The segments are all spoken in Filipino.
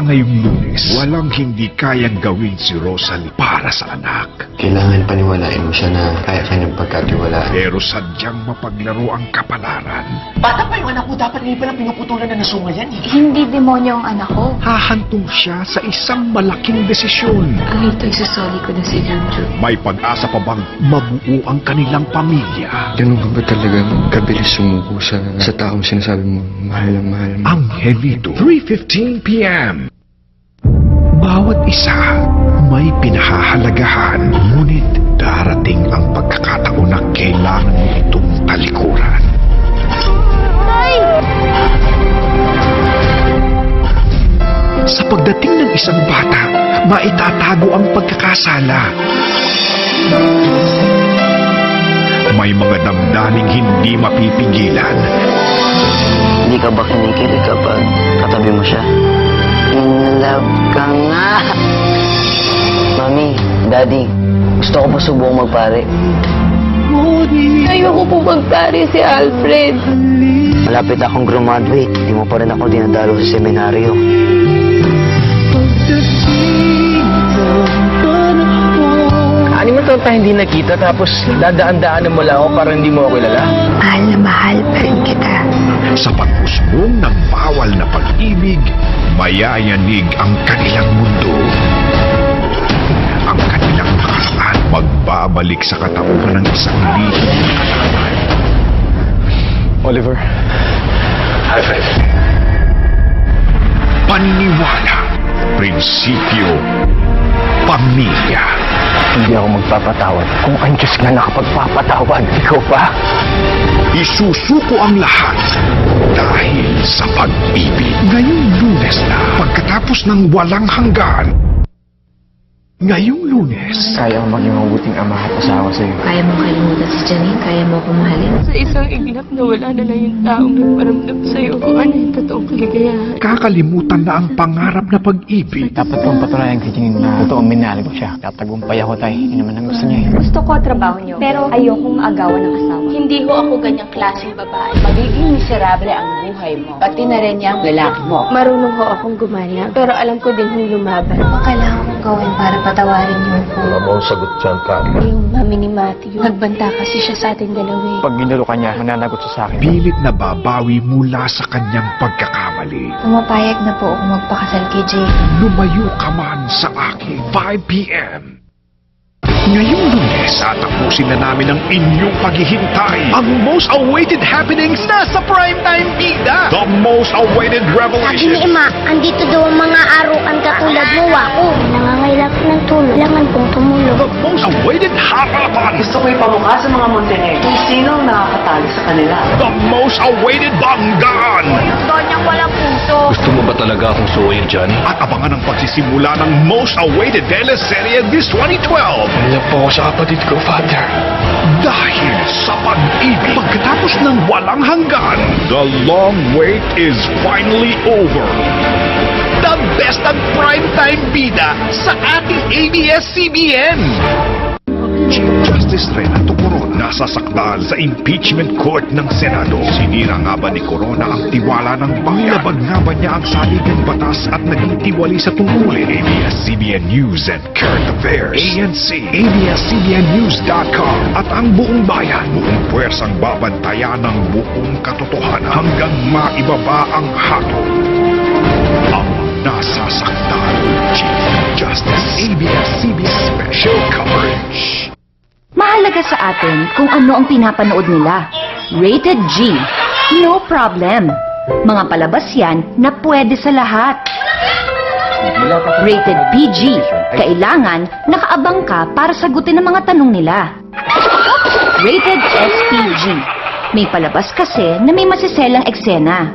Simula ngayong Lunes, walang hindi kayang gawin si Rosalie para sa anak. Kailangan paniwalain mo siya na kaya kanyang pagkatiwalaan. Pero sadyang mapaglaro ang kapalaran. Bata pa yung anak mo, dapat ngayon palang pinuputulan na nasunga yan eh. Hindi demonyo ang anak ko. Hahantong siya sa isang malaking desisyon. Ang ito'y sasoli ko na si Junjun. May pag-asa pa bang mabuo ang kanilang pamilya? Ganun ka ba talagang kabilis sumuko sa taong sinasabi mo, mahal na mahal mo? Angelito, 3:15 p.m. Bawat isa may pinahahalagahan, ngunit darating ang pagkakataon na kailangan mo itong talikuran. Sa pagdating ng isang bata, maitatago ang pagkakasala. May mga damdaning hindi mapipigilan. Hindi ka ba kinikilig kapag katabi mo siya? In love ka nga! Mami, Daddy, gusto ko pa subong magpare. Ayoko po magpare si Alfred. Malapit akong graduate, di mo pa rin ako dinadalo sa seminaryo. Anim na taon tayo hindi nakita tapos dadaan-daanan mo lang ako para hindi mo ako kilala. Mahal na mahal pa rin kita. Sa pag-usbong ng bawal na pag-ibig, mayayanig ang kanilang mundo. Ang kanilang nakaraan magbabalik sa katauhan ng isang lihim na kalaman. Oliver. High five. Paniwala, prinsipyo, pamilya. Hindi ako magpapatawad. Kung ang Diyos nga nakapagpapatawad, ikaw pa? Isusuko ang lahat dahil sa pag-ibig. Ngayong Lunes na, pagkatapos ng walang hanggan. Ngayong Lunes. Kaya ang maging mabuting ama at asawa sa'yo. Kaya mo kalimutan si Janine, kaya mo akong mahalin. Sa isang iglap na wala na lang yung taong nagparamdam sa'yo kung ano yung totoong kaligayahan. Kakalimutan na ang pangarap na pag-ibig. Dapat kong patunayan kay Janine na totoong minahal ko siya. Tatagumpay ako tayo. Hindi naman ang gusto niya. Gusto ko trabaho niyo, pero ayokong maagawan ng asawa. Hindi ho ako ganyang klaseng babae. Magiging miserable ang buhay mo. Pati na rin yung lalaki mo. Marunong ho akong gumanya, pero alam ko din hong lumaban. Ano kailangan kong gawin para patawarin niyo ako? Wala mo sagot dyan, Kat. Yung mami ni Matthew, nagbanta kasi siya sa ating dalawa eh. Pag ginalo ka niya, mananagot siya sa akin. Pilit na babawi mula sa kanyang pagkakamali. Pumapayag na po ako magpakasal kay Jay. Lumayo ka man sa akin. 5 p.m. Ngayong Lunes, tatapusin na namin ang inyong paghihintay. Ang most awaited happenings na sa Primetime Bida. The most awaited Sabi ni revelation. Ima, andito daw ang mga arukan katulad mo, Wako. Nangangailangan ng tulong. Kailangan kong tumulong. The most awaited harapan. Gusto ko ipamukha sa mga Montenegro kung sino ang nakakatalo sa kanila. The most awaited banggaan. Doon niyang walang puso. Gusto mo ba talaga akong suwayin dyan? At abangan ang pagsisimula ng most awaited teleserye this 2012. Iyak po ako sa kapatid ko, Father. Dahil sa pag-ibig, pagkatapos ng walang hanggan, the long wait is finally over. The best at primetime bida sa ating ABS-CBN. Chief Justice Renato Corona nasasaktan sa impeachment court ng Senado. Sinira nga ba ni Corona ang tiwala ng bayan? Nilabag nga ba niya ang saligang batas at naging tiwali sa tungkulin? ABS-CBN News and Current Affairs, ANC, ABS-CBNNews.com at ang buong bayan. Buong puwersang babantayan ng buong katotohanan hanggang maibaba ang hatol. Ang nasasaktan, Chief Justice, ABS-CBN Special Coverage. Mahalaga sa atin kung ano ang pinapanood nila. Rated G. No problem. Mga palabas yan na pwede sa lahat. Rated PG. Kailangan nakaabang ka para sagutin ang mga tanong nila. Rated SPG. May palabas kasi na may masiselang eksena.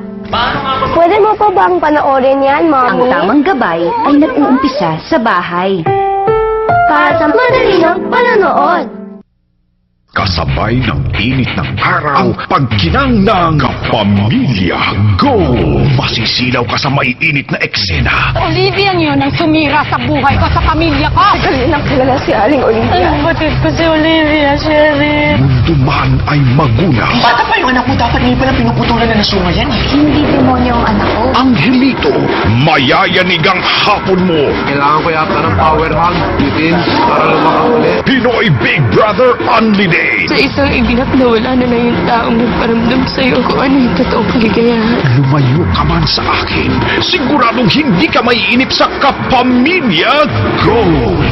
Pwede mo pa bang panoorin yan, Ang Mami? tamang gabay ay nag-uumpisa sa bahay. Para sa madali ng panonood. Kasabay ng init ng araw, pagkinang ng kapamilya. Go! Masisilaw ka sa maiinit na eksena. Olivia yun ang sumira sa buhay ko, sa pamilya ko! Galing nang kilala si Aling Olivia. Ang batid ko si Olivia, Sherry. Mundo man ay magunaw. Bata pa yung anak mo, dapat ngayon palang pinuputulan na nasunga yan eh. Hindi demonyo ang anak ko. Angelito, mayayanig ang hapon mo. Kailangan ko yata ng power hug, Titins, para lumakang ulit. Pinoy Big Brother Only Day. Sa isang iginap na wala na yung taong nagparamdam sa'yo kung ano yung totoong kaligayahan. Lumayo ka man sa akin, siguradong hindi ka maiinip sa Kapamilya Gold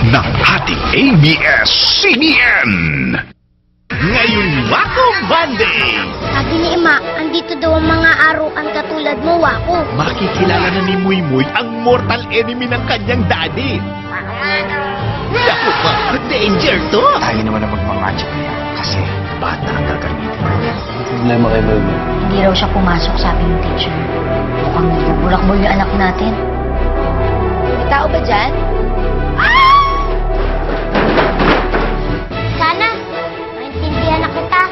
ng ating ABS-CBN. Ngayon Wako Monday! Sabi ni Ima, andito daw ang mga arukan katulad mo, Wako. Makikilala na ni Muy ang mortal enemy ng kanyang daddy. Naku pa, danger to! Tayo naman ang magmamagic kasi bata ang gagamitin ko. Problema kay Mama. Hindi raw siya pumasok, sabi ng teacher. Mukhang bulak-bul yung anak natin. May tao ba dyan? Sana, maintindihan na kita.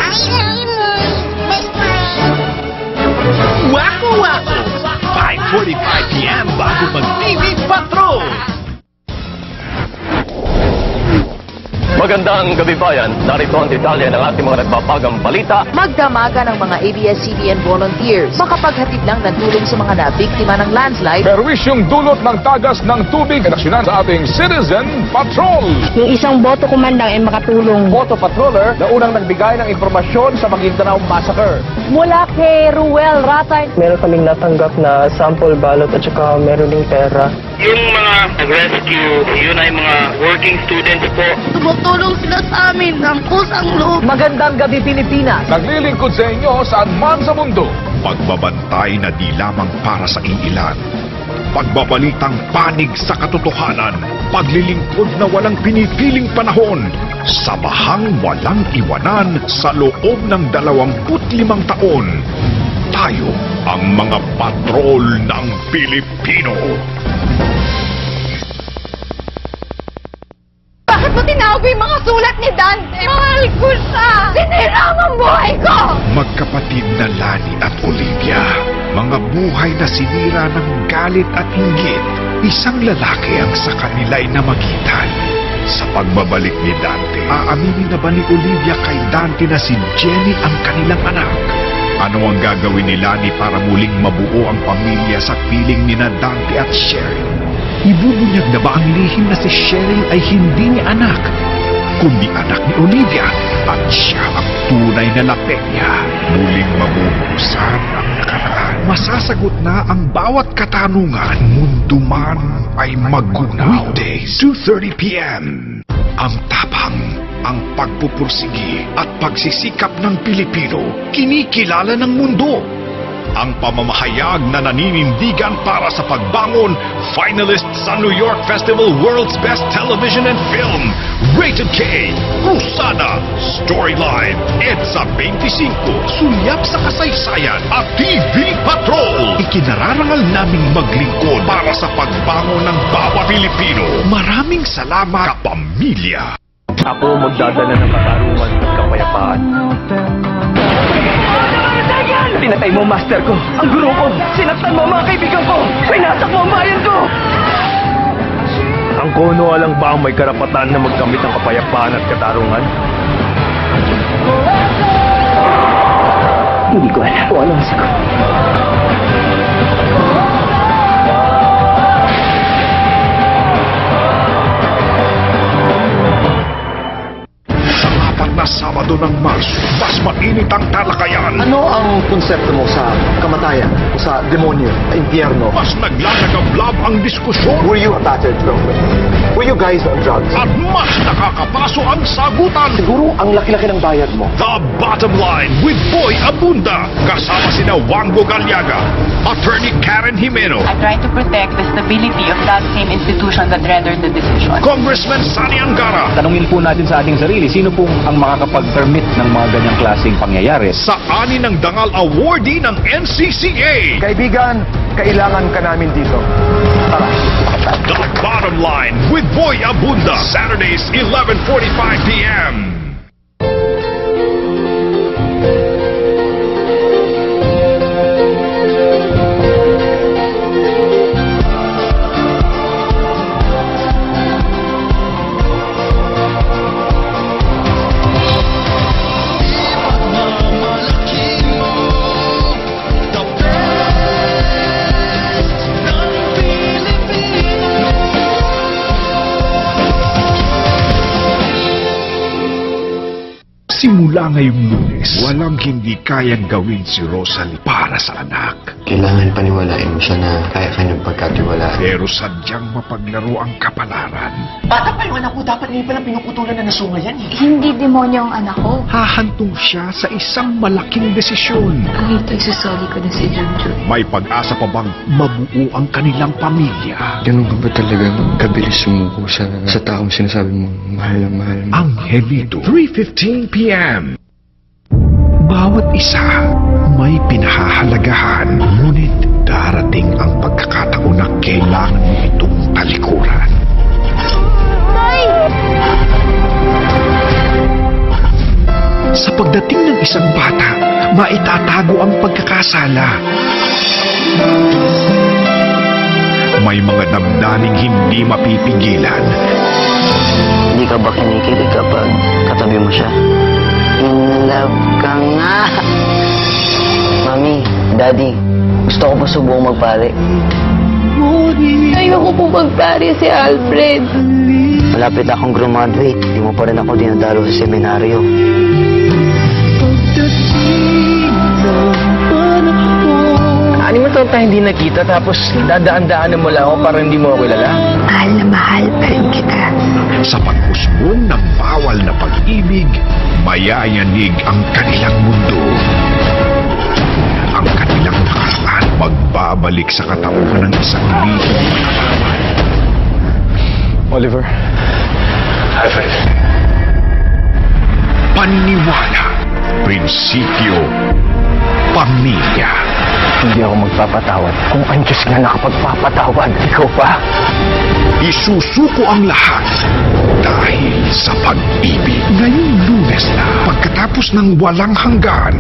Hi, Moy. Best friend. Wako Wako! 5:45 p.m. bago mag-TV Patrol! Magandang gabi bayan. Narito ang detalye ng ating mga nagbabagang balita. Magdamagan ng mga ABS-CBN volunteers. Makapaghatid lang ng tulong sa mga nabiktima ng landslide. Perwisyong dulot ng tagas ng tubig na aksyonan sa ating Citizen Patrol. Yung isang boto kumandang ay makatulong. Boto Patroller na unang nagbigay ng impormasyon sa Maguindanao Massacre. Mula kay Ruel Ratay. Meron kaming natanggap na sample ballot at saka meron ding pera. Yung mga nag-rescue, yun ay mga working students po. Tumutulong sila sa amin ng kusang loob. Magandang gabi, Pilipinas. Naglilingkod sa inyo saan man sa mundo. Pagbabantay na di lamang para sa iilan. Pagbabalitang panig sa katotohanan. Paglilingkod na walang pinipiling panahon. Sabahang walang iwanan sa loob ng 25 taon. Tayo ang mga patrol ng Pilipino. Bakit mo tinawag yung mga sulat ni Dante? Mahal ko siya! Sinira mo ang buhay ko! Magkapatid na Lani at Olivia. Mga buhay na sinira ng galit at inggit. Isang lalaki ang sa kanila'y namagitan. Sa pagbabalik ni Dante, aaminin na ba ni Olivia kay Dante na si Jenny ang kanilang anak? Ano ang gagawin ni Lani para muling mabuo ang pamilya sa piling ni na Dante at Cheryl? Ibubunyag na ba ang lihim na si Cheryl ay hindi ni anak, kundi anak ni Olivia at siya ang tunay na lapenya? Muling mabubusan ang nakaraan. Masasagot na ang bawat katanungan. Mundo man ay magunaw. Weekdays, 2:30 p.m. Ang tapang, ang pagpupursigi at pagsisikap ng Pilipino kinikilala ng mundo. Ang pamamahayag na naninindigan para sa pagbangon, finalist sa New York Festival World's Best Television and Film, Rated K, Crusada, Storyline, EDSA 25, Sulyap sa Kasaysayan at TV Patrol. Ikinararangal naming maglingkod para sa pagbangon ng bawat Pilipino. Maraming salamat, Kapamilya. Ako magdadala ng katarungan at kapayapaan. Pinatay mo master ko, ang guro ko, sinaktan mo mga kaibigan ko, pinasak mo ang bayan ko! Ang kono alang ba ang may karapatan na magkamit ng kapayapaan at katarungan? Hindi ko alam kung ano ang sagot. Na Sabado ng Marso, mas mainit ang talakayan. Ano ang konsepto mo sa kamatayan, sa demonyo, sa impyerno? Mas naglalagablab ang diskusyon. Were you a battered girlfriend? Were you guys on drugs? At mas nakakapaso ang sagutan. Siguro ang laki-laki ng bayad mo. The Bottom Line with Boy Abunda. Kasama sina Wango Galiaga, Attorney Karen Jimeno. I try to protect the stability of that same institution that rendered the decision. Congressman Sani Angara. Tanungin po natin sa ating sarili, sino pong ang makakapag-permit ng mga ganyang klaseng pangyayari? Sa ani ng Dangal Awardee ng NCCA. Kaibigan, kailangan ka namin dito. Tara. The Bottom Line with Boy Abunda. Saturdays, 11:45 p.m. Simula ngayong Lunes, walang hindi kayang gawin si Rosalie para sa anak. Kailangan paniwalain mo siya na kaya kanyang pagkatiwalaan. Pero sadyang mapaglaro ang kapalaran. Bata pa yung anak ko, dapat ngayon palang pinuputulan na nasunga yan eh. Hindi demonyo ang anak ko. Hahantong siya sa isang malaking desisyon. Kahit isasoli ko na si Junjun. May pag-asa pa bang mabuo ang kanilang pamilya? Ganun ka ba talagang kabilis sumuko sa taong sinasabi mo mahal na mahal mo? Angelito, 3:15 p.m. Bawat isa may pinahahalagahan, ngunit darating ang pagkakataon na kailangan mo itong talikuran. Sa pagdating ng isang bata, maitatago ang pagkakasala. May mga damdaning hindi mapipigilan. Hindi ka ba kinikilig kapag katabi mo siya? In love ka nga! Mami, Daddy, gusto ko pa subong magpare. Ayoko po magpare si Alfred. Malapit akong graduate, di mo pa rin ako dinadalo sa seminaryo. Anim na taon tayo hindi nakita tapos dadaan-daanan mo lang ako para hindi mo ako kilala. Mahal na mahal pa rin kita. Sa pag-usbong ng bawal na pag-ibig, mayayanig ang kanilang mundo. Ang kanilang nakaraan magbabalik sa katauhan ng isang lihim. Oliver. Alfred. Paniniwala, prinsipyo, pamilya. Hindi ako magpapatawad. Kung ang Diyos nga nakapagpapatawad, ikaw pa. Isusuko ang lahat dahil sa pag-ibig. Ngayong Lunes na, pagkatapos ng walang hanggan.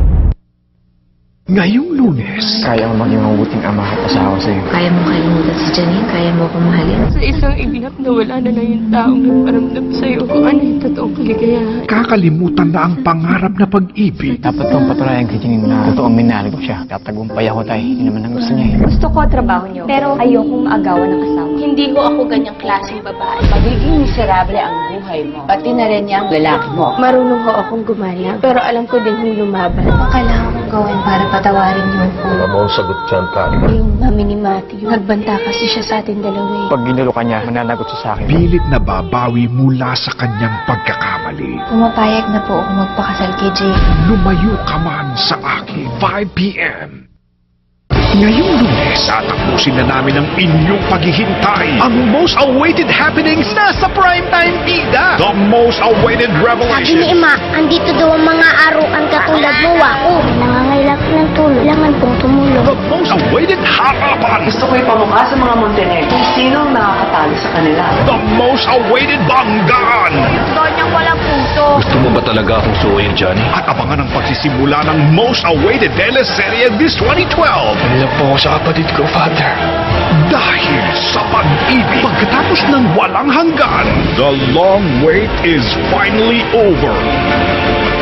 Ngayong Lunes. Kaya mo maging mabuting ama at asawa sa'yo. Kaya mo kalimutan si Janine? Kaya mo akong mahalin? Sa isang iglap na wala na lang yung taong nagparamdam sa'yo kung ano yung totoong kaligayahan. Kakalimutan na ang pangarap na pag-ibig. Dapat kong patunayan kay Janine na totoong minahal ko siya. Tatagumpay ako tayo. Hindi naman ang gusto niya. Gusto ko trabaho niyo, pero ayokong maagawan ng asawa. Hindi ko ako ganyang klaseng babae. Magiging miserable ang buhay mo. Pati na rin niya ang lalaki mo. Marunong ko akong gumalang, pero alam ko din yung lumaban. Ano kailangan kong gawin para patawarin niyo ako? Wala mo ang sagot dyan, Karma. Yung mami ni Matthew, nagbanta kasi siya sa atin dalawa eh. Pag ginulo ka niya, mananagot siya sa akin. Pilit na babawi mula sa kanyang pagkakamali. Pumapayag na po ako magpakasal kay Jay. Lumayo ka man sa akin. 5 p.m. Ngayong Lunes, tatapusin na namin ang inyong paghihintay. Ang most awaited happenings nasa primetime bida. The most awaited Sabi ni revelations. Ima, andito daw ang mga aruan katulad mo, Wako. Nangangailangan ng tulong. Kailangan pong tumulong. The most awaited harapan. Gusto ko ipamukha sa mga Montenegro kung sino ang nakakatalo sa kanila. The most awaited banggaan. Donyang walang puso. Gusto mo ba talaga akong suwayin, Johnny? At abangan ang pagsisimula ng most awaited teleserye this 2012. Ilang po ako sa kapatid ko, Father. Dahil sa pag-ibig, pagkatapos ng walang hanggan, the long wait is finally over.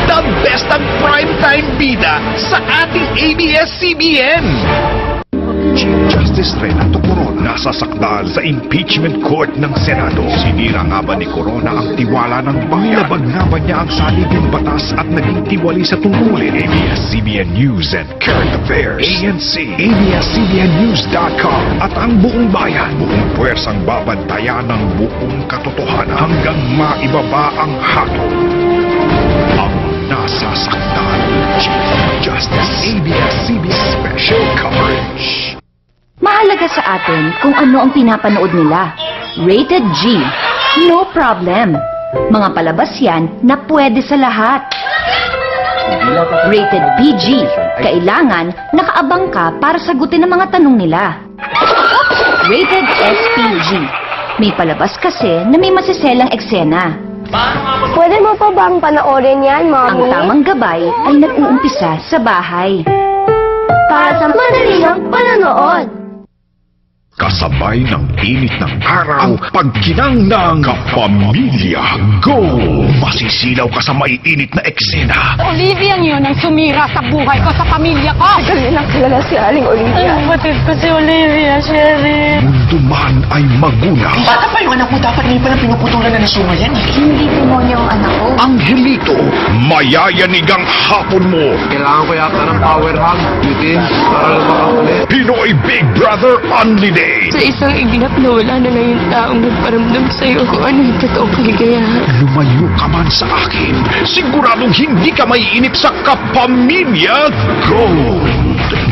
The best ang primetime bida sa ating ABS-CBN. Chief Justice Renato Corona nasasakdal sa impeachment court ng Senado. Sinira nga ba ni Corona ang tiwala ng bayan? Nilabag nga ba niya ang saligang batas at naging tiwali sa tungkulin? ABS-CBN News and Current Affairs, ANC, ABS-CBNNews.com at ang buong bayan. Buong puwersang babantayan ng buong katotohanan hanggang maibaba ang hatol. Ang nasasakdal, Chief Justice, ABS-CBN Special Coverage. Mahalaga sa atin kung ano ang pinapanood nila. Rated G. No problem. Mga palabas yan na pwede sa lahat. Rated PG. Kailangan nakaabang ka para sagutin ang mga tanong nila. Rated SPG. May palabas kasi na may masiselang eksena. Pwede mo pa bang panoorin yan, Mommy? Ang tamang gabay ay nag-uumpisa sa bahay. Para sa madali ng panonood. Kasabay ng init ng araw, pagkinang ng Kapamilya Go! Masisilaw ka sa maiinit na eksena. Olivia yun ang sumira sa buhay ko, sa pamilya ko. Galing ang kilala si Aling Olivia. Ay, batid ko si Olivia, Sherry. Mundo man ay magulang. Bata pa yung anak mo, dapat ngayon palang pinuputulan na ng suma yan. Hindi demonyo ang anak ko. Angelito, mayayanigang hapon mo. Kailangan ko yata ng power hug, bitin, para lumakang ulit. Pinoy Big Brother Only Day. Sa isang iglap na wala na lang yung taong nagparamdam sa'yo kung ano yung totoong kaligayahan. Lumayo ka man sa akin, siguradong hindi ka maiinip sa Kapamilya Gold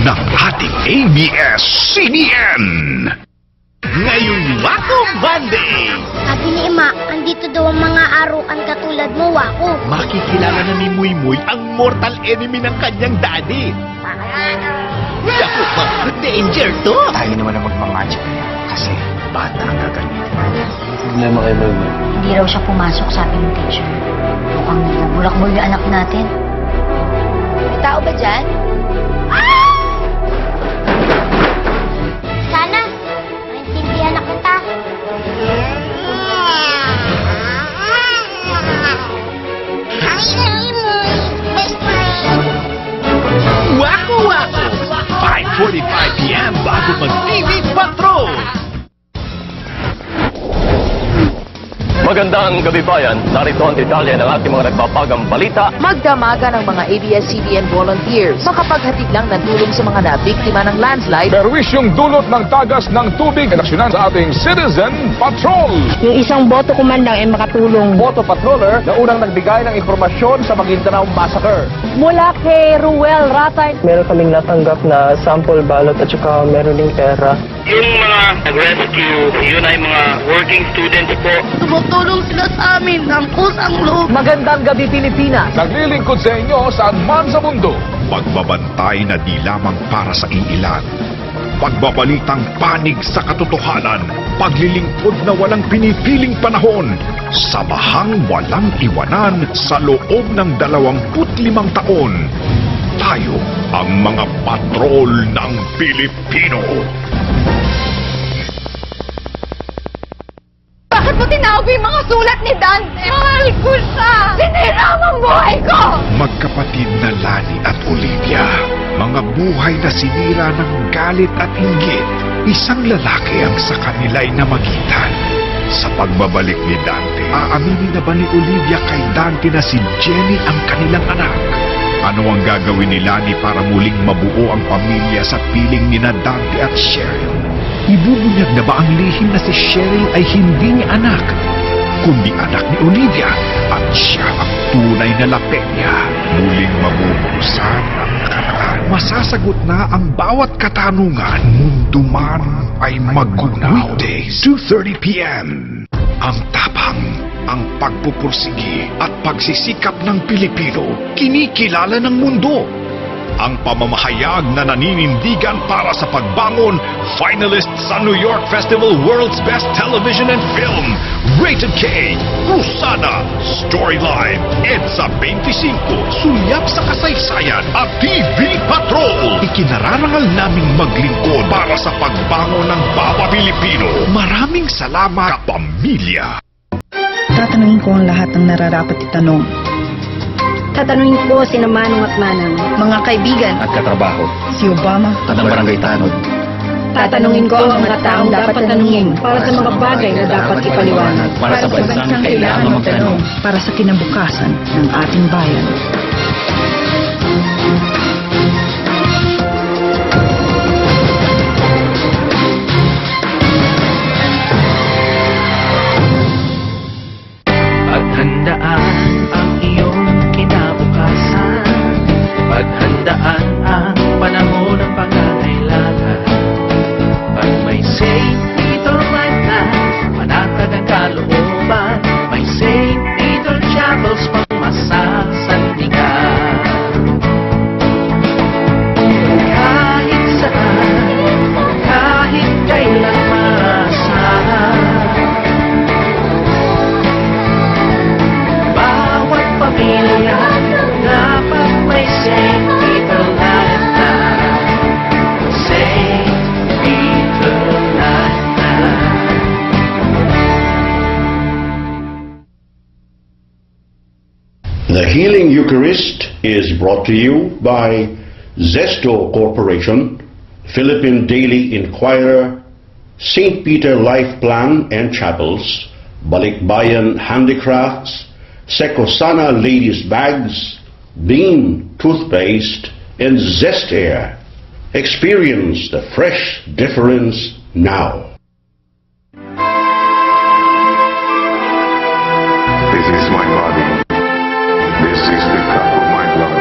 ng ating ABS-CBN. Ngayong Wako Monday, Sabi ni Ima, andito daw ang mga arukan katulad mo, Wako. makikilala na ni Muy ang mortal enemy ng kanyang daddy. Naku pa, danger to! Tayo naman ang magmamagic kasi bata ang gagamitin. Problema kay Mama. Hindi raw siya pumasok, sabi ng teacher. Mukhang nabulakbol yung anak natin. May tao ba dyan? Sana, maintindihan na kita. Wako Wako! 5:45 p.m. bago mag-TV Patrol! Magandang gabi bayan, narito ang detalye ng ating mga nagbabagang balita. Magdamagan ng mga ABS-CBN volunteers. Makapaghatid lang ng tulong sa mga nabiktima ng landslide. Perwisyong dulot ng tagas ng tubig na aksyonan sa ating Citizen Patrol. Yung isang boto kumandang ay makatulong. Photo patroller na unang nagbigay ng impormasyon sa Maguindanao Massacre. Mula kay Ruel Ratay. Meron kaming natanggap na sample balot at saka meron ding pera. Yung mga nag-rescue, yun ay mga working students po. Tumutulong sila sa amin ng kusang loob. Magandang gabi, Pilipinas! Naglilingkod sa inyo saan man sa mundo. Pagbabantay na di lamang para sa iilan. Pagbabalitang panig sa katotohanan. Paglilingkod na walang pinipiling panahon. Samahang walang iwanan sa loob ng 25 taon. Tayo ang mga patrol ng Pilipino. Bakit mo tinawag yung mga sulat ni Dante? Mahal ko siya! Sinira mo ang buhay ko! Magkapatid na Lani at Olivia. Mga buhay na sinira ng galit at inggit. Isang lalaki ang sa kanila'y namagitan. Sa pagbabalik ni Dante, aaminin na ba ni Olivia kay Dante na si Jenny ang kanilang anak? Ano ang gagawin ni Lani para muling mabuo ang pamilya sa piling ni Dante at Cheryl? Ibubunyag na ba ang lihim na si Cheryl ay hindi niya anak, kundi anak ni Olivia at siya ang tunay na lapet niya? Muling mabubusan ang nakaraan. Masasagot na ang bawat katanungan. Mundo man ay magunaw. Weekdays, 2:30 p.m. Ang tapang, ang pagpupursigi at pagsisikap ng Pilipino, kinikilala ng mundo. Ang pamamahayag na naninindigan para sa pagbangon, finalist sa New York Festival World's Best Television and Film, Rated K, Usana, Storyline, EDSA 25, Sulyap sa Kasaysayan at TV Patrol. Ikinararangal naming maglingkod para sa pagbangon ng bawat Pilipino. Maraming salamat, Kapamilya. Tatanungin ko ang lahat ng nararapat itanong. Tatanungin ko si Manong at Manang. Mga kaibigan At katrabaho. si Obama At ang barangay tanod. Tatanungin ko ang mga taong dapat tanungin para sa mga bagay na dapat ipaliwanag. Para sa bansang kailangan magtanong. para sa kinabukasan ng ating bayan. Paghandaan ang iyong kinabukasan. Paghandaan ang panahon ng pangangailangan. Pag may St. Peter Lifeline, manatag ang kalooban. May St. Peter Chapels pang masasandig. The Healing Eucharist is brought to you by Zesto Corporation, Philippine Daily Inquirer, St. Peter Life Plan and Chapels, Balikbayan Handicrafts, Secosana Ladies Bags, Bean Toothpaste, and Zest Air. Experience the fresh difference now. This is my body. This is the cup of my blood.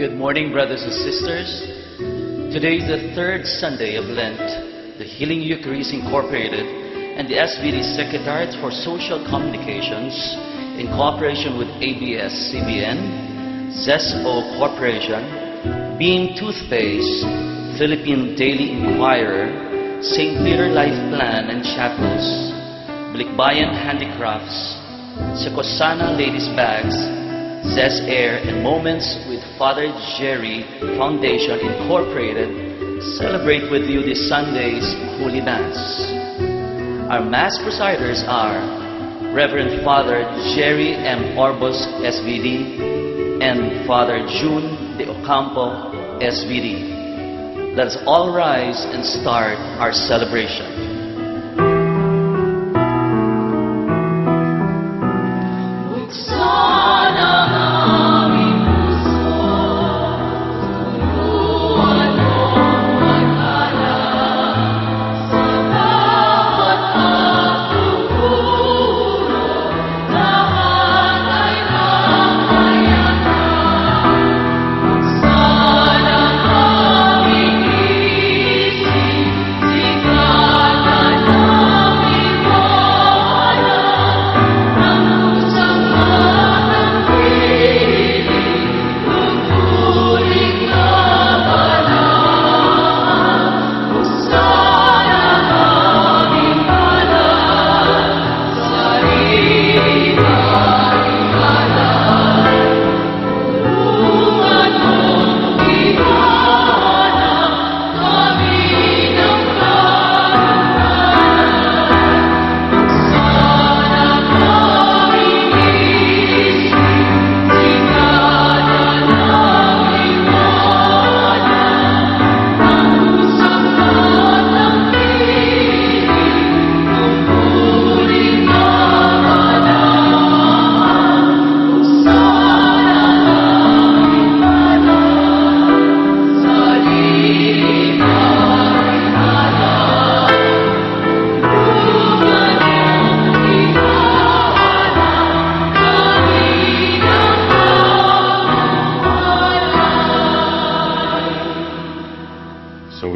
Good morning, brothers and sisters. Today is the third Sunday of Lent. The Healing Eucharist Incorporated and the SVD Secretariat for Social Communications, in cooperation with ABS-CBN, ZESO Corporation, Beam Toothpaste, Philippine Daily Inquirer, St. Peter Life Plan and Chapels, Balikbayan Handicrafts, Secosana Ladies Bags, Zest Air, and Moments with Father Jerry Foundation Incorporated celebrate with you this Sunday's Holy Mass. Our Mass presiders are Reverend Father Jerry M. Orbos, SVD, and Father June de Ocampo, SVD. Let us all rise and start our celebration.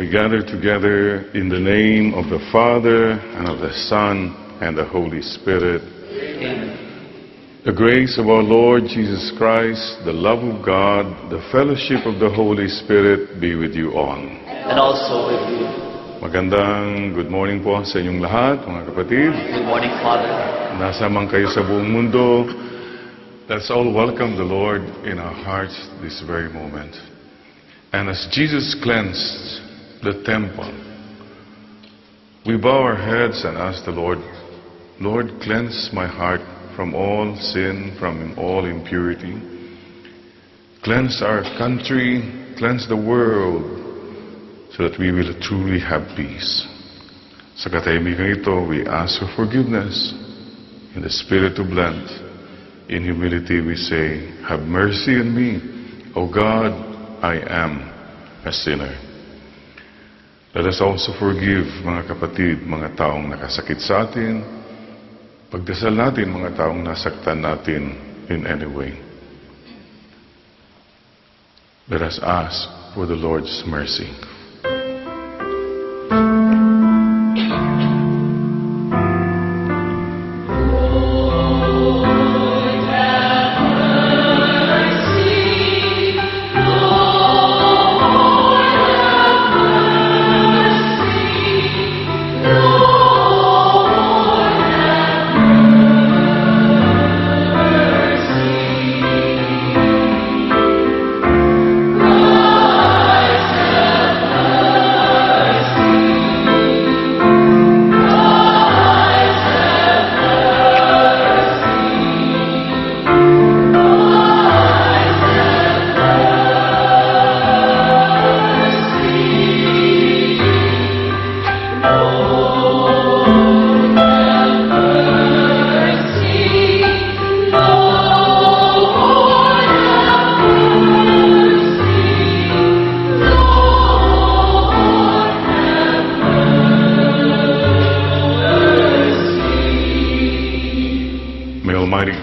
Gather together in the name of the Father, and of the Son, and the Holy Spirit. Amen. The grace of our Lord Jesus Christ, the love of God, the fellowship of the Holy Spirit be with you all. And also with you. Magandang good morning po sa inyong lahat, mga kapatid. Good morning, Father. Nasa man kayo sa buong mundo, let's all welcome the Lord in our hearts this very moment. And as Jesus cleansed the temple, we bow our heads and ask the Lord, Lord, cleanse my heart from all sin, from all impurity. Cleanse our country, cleanse the world, so that we will truly have peace. Sa katahimikan ito, we ask for forgiveness. In the spirit of Lent, in humility we say, have mercy on me, O God, I am a sinner. Let us also forgive, mga kapatid, mga taong nakasakit sa atin. Pagdasal natin, mga taong nasaktan natin in any way. Let us ask for the Lord's mercy.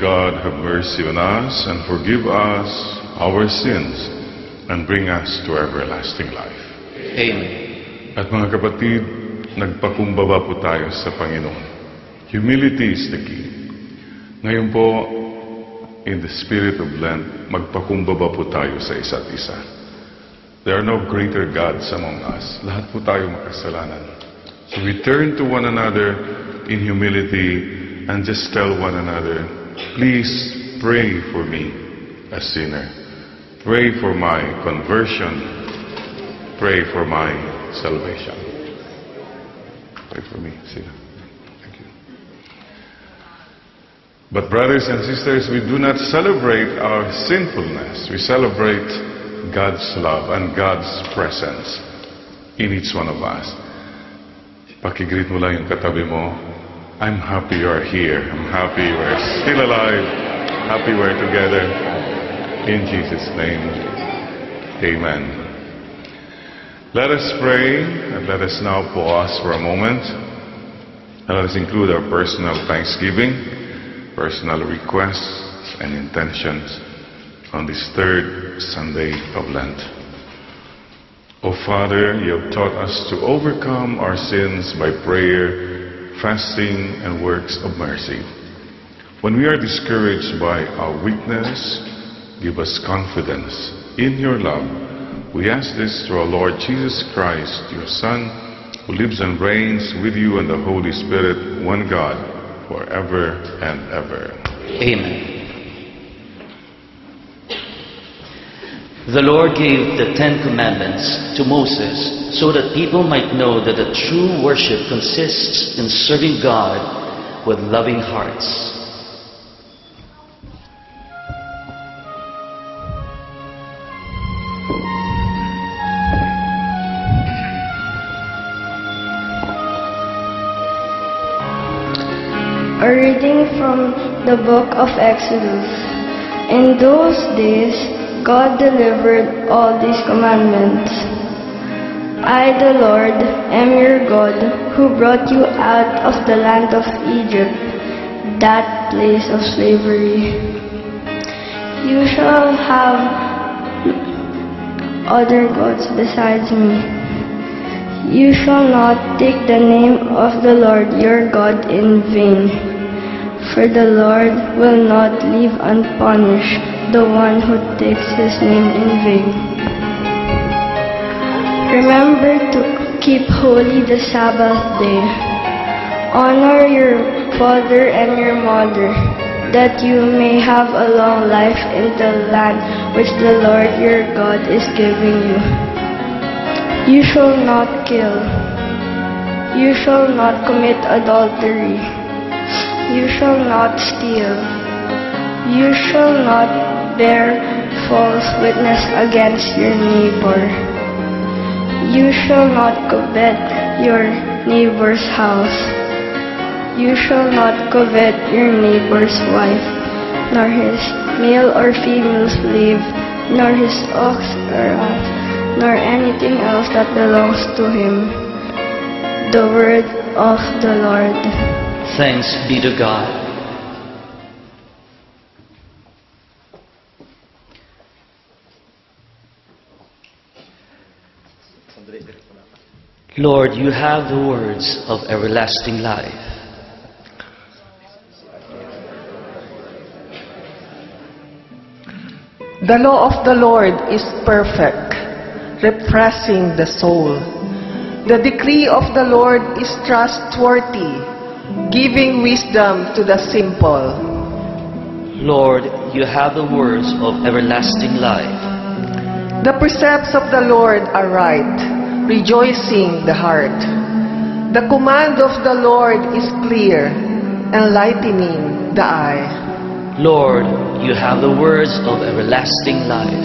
God have mercy on us and forgive us our sins and bring us to everlasting life. Amen. At mga kapatid, nagpakumbaba po tayo sa Panginoon. Humility is the key. Ngayon po, in the spirit of Lent, magpakumbaba po tayo sa isa't isa. There are no greater gods among us. Lahat po tayo makasalanan. So we turn to one another in humility and just tell one another, please pray for me, a sinner. Pray for my conversion. Pray for my salvation. Pray for me, sinner. Thank you. But brothers and sisters, we do not celebrate our sinfulness. We celebrate God's love and God's presence in each one of us. Pakigreet mo lang yung katabi mo, I'm happy you're here. I'm happy we're still alive. Happy we're together. In Jesus' name, amen. Let us pray, and let us now pause for a moment. And let us include our personal thanksgiving, personal requests, and intentions on this third Sunday of Lent. O Father, you have taught us to overcome our sins by prayer, fasting, and works of mercy. When we are discouraged by our weakness, give us confidence in your love. We ask this through our Lord Jesus Christ, your Son, who lives and reigns with you and the Holy Spirit, one God, forever and ever. Amen. The Lord gave the 10 Commandments to Moses so that people might know that the true worship consists in serving God with loving hearts. A reading from the book of Exodus. In those days, God delivered all these commandments. I, the Lord, am your God, who brought you out of the land of Egypt, that place of slavery. You shall have other gods besides me. You shall not take the name of the Lord your God in vain, for the Lord will not leave unpunished the one who takes his name in vain. Remember to keep holy the Sabbath day. Honor your father and your mother, that you may have a long life in the land which the Lord your God is giving you. You shall not kill. You shall not commit adultery. You shall not steal. You shall not bear false witness against your neighbor. You shall not covet your neighbor's house. You shall not covet your neighbor's wife, nor his male or female slave, nor his ox or ass, nor anything else that belongs to him. The word of the Lord. Thanks be to God. Lord, you have the words of everlasting life. The law of the Lord is perfect, refreshing the soul. The decree of the Lord is trustworthy, giving wisdom to the simple. Lord, you have the words of everlasting life. The precepts of the Lord are right, rejoicing the heart. The command of the Lord is clear, enlightening the eye. Lord, you have the words of everlasting life.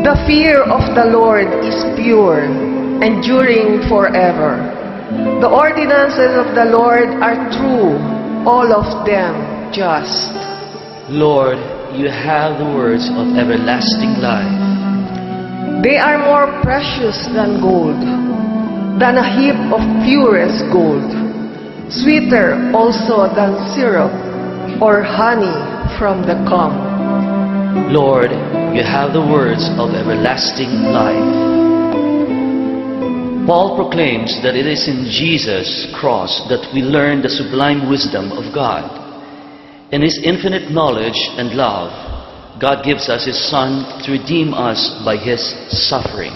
The fear of the Lord is pure, enduring forever. The ordinances of the Lord are true, all of them just. Lord, you have the words of everlasting life. They are more precious than gold, than a heap of purest gold, sweeter also than syrup or honey from the comb. Lord, you have the words of everlasting life. Paul proclaims that it is in Jesus' cross that we learn the sublime wisdom of God. In His infinite knowledge and love, God gives us His Son to redeem us by His suffering.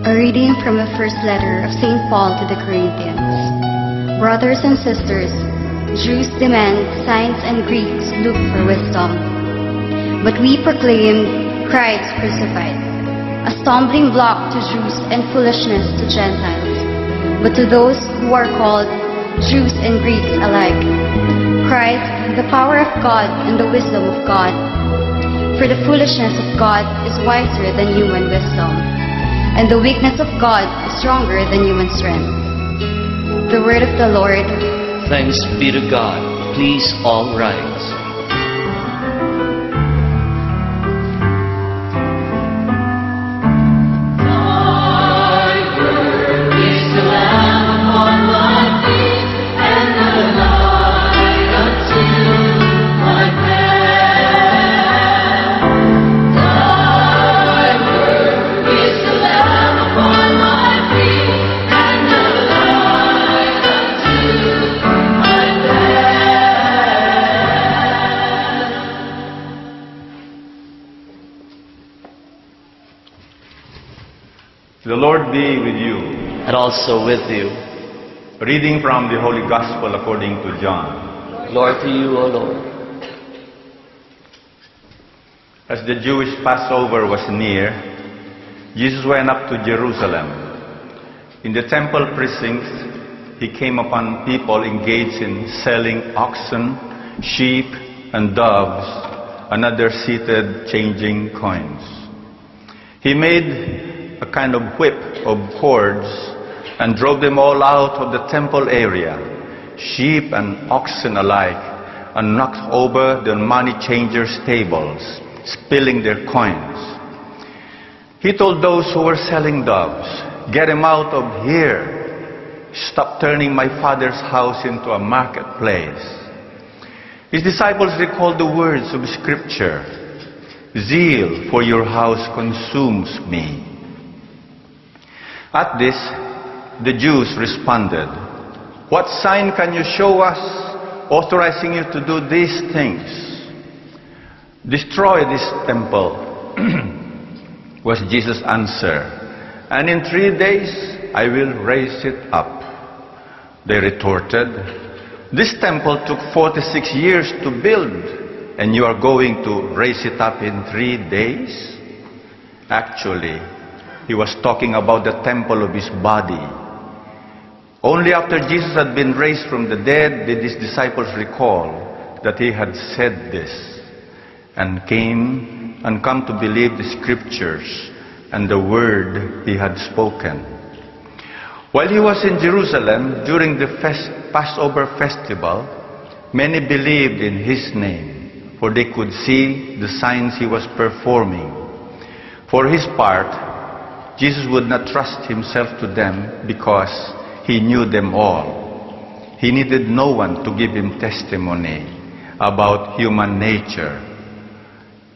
A reading from the first letter of St. Paul to the Corinthians. Brothers and sisters, Jews demand signs and Greeks look for wisdom. But we proclaim Christ crucified, a stumbling block to Jews and foolishness to Gentiles. But to those who are called Jews and Greeks alike, Christ, the power of God and the wisdom of God. For the foolishness of God is wiser than human wisdom, and the weakness of God is stronger than human strength. The word of the Lord. Thanks be to God. Please all rise. The Lord be with you. And also with you. Reading from the Holy Gospel according to John. Glory to you, O Lord. As the Jewish Passover was near, Jesus went up to Jerusalem. In the temple precincts, He came upon people engaged in selling oxen, sheep, and doves, and others seated changing coins. He made a kind of whip of cords and drove them all out of the temple area, sheep and oxen alike, and knocked over the money changers' tables, spilling their coins. He told those who were selling doves, "Get him out of here. Stop turning my Father's house into a marketplace." His disciples recalled the words of Scripture, "Zeal for your house consumes me." At this, the Jews responded, "What sign can you show us, authorizing you to do these things?" "Destroy this temple," was Jesus' answer, "and in 3 days I will raise it up." They retorted, "This temple took 46 years to build, and you are going to raise it up in 3 days? Actually, He was talking about the temple of His body. Only after Jesus had been raised from the dead did His disciples recall that He had said this, and come to believe the Scriptures and the word He had spoken. While He was in Jerusalem during the Passover festival, many believed in His name, for they could see the signs He was performing. For His part, Jesus would not trust Himself to them because He knew them all. He needed no one to give Him testimony about human nature.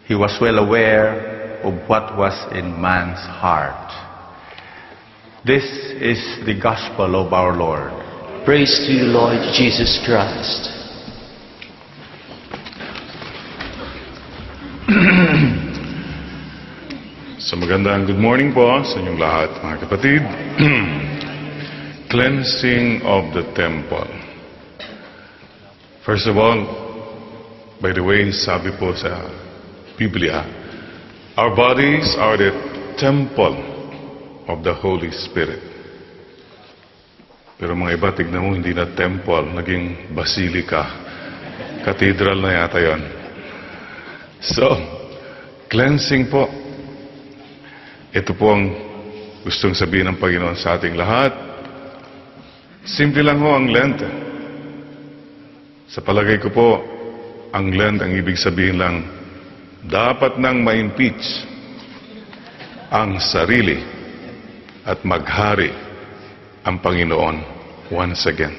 He was well aware of what was in man's heart. This is the gospel of our Lord. Praise to you, Lord Jesus Christ. So magandang good morning po sa inyong lahat, mga kapatid. Cleansing of the temple. First of all, by the way, sabi po sa Biblia, our bodies are the temple of the Holy Spirit. Pero mga iba, tignan mo, hindi na temple, naging basilika. Cathedral na yata yon. So, cleansing po. Ito po ang gustong sabihin ng Panginoon sa ating lahat. Simple lang ho ang Lent. Sa palagay ko po, ang Lent ang ibig sabihin lang, dapat nang ma-impeach ang sarili at maghari ang Panginoon once again.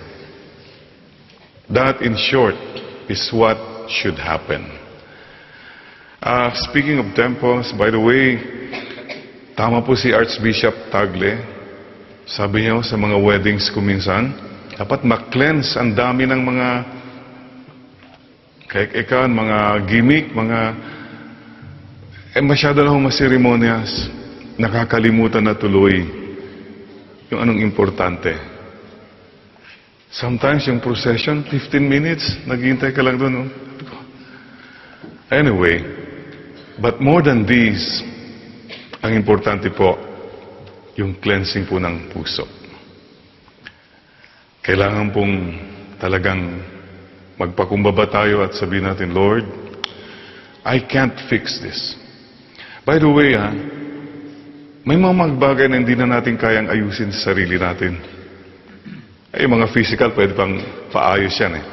That in short is what should happen. Speaking of temples, by the way, tama po si Archbishop Tagle. Sabi niya sa mga weddings ko minsan, dapat ma-cleanse ang dami ng mga kaik-ikan, mga gimmick, masyado na hong maseremonyas, nakakalimutan na tuloy yung anong importante. Sometimes yung procession, 15 minutes, naghihintay ka lang doon. Anyway, but more than these, ang importante po, yung cleansing po ng puso. Kailangan pong talagang magpakumbaba tayo at sabihin natin, Lord, I can't fix this. By the way, may mga bagay na hindi na natin kayang ayusin sa sarili natin. Ay, mga physical, pwede pang paayos yan eh.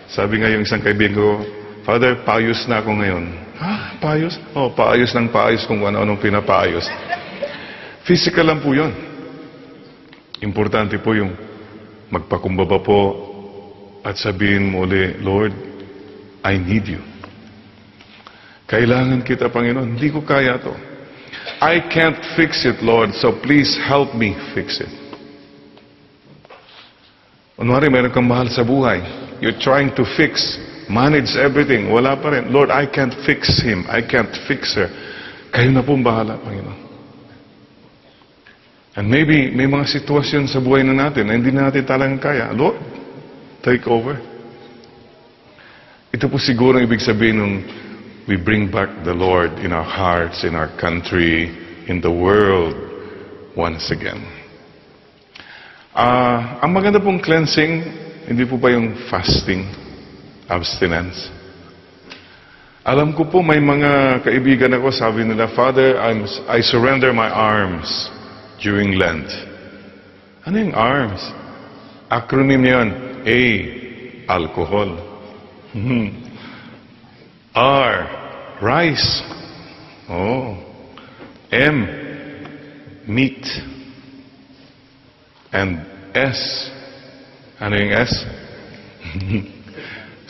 Sabi nga yung isang kaibigan ko, Father, paayos na ako ngayon. Ha? Paayos? Oh, paayos ng paayos kung ano-anong pinapaayos. Physical lang po yun. Importante po yung magpakumbaba po at sabihin mo ulit, Lord, I need you. Kailangan kita, Panginoon. Hindi ko kaya to. I can't fix it, Lord, so please help me fix it. Kunwari, meron kang mahal sa buhay. You're trying to fix, manage everything. Wala pa rin. Lord, I can't fix him. I can't fix her. Kayo na pong bahala, Panginoon. And maybe may mga sitwasyon sa buhay na natin na hindi na natin talagang kaya. Lord, take over. Ito po siguro ang ibig sabihin nung we bring back the Lord in our hearts, in our country, in the world once again. Ang maganda pong cleansing, hindi po ba yung fasting, abstinence? Alam ko po may mga kaibigan ako, sabi nila, Father, I surrender my arms during Lent. Ano yung arms? Acronym yan. A, alcohol. R, rice. Oh. M, meat. And S, ano yung S?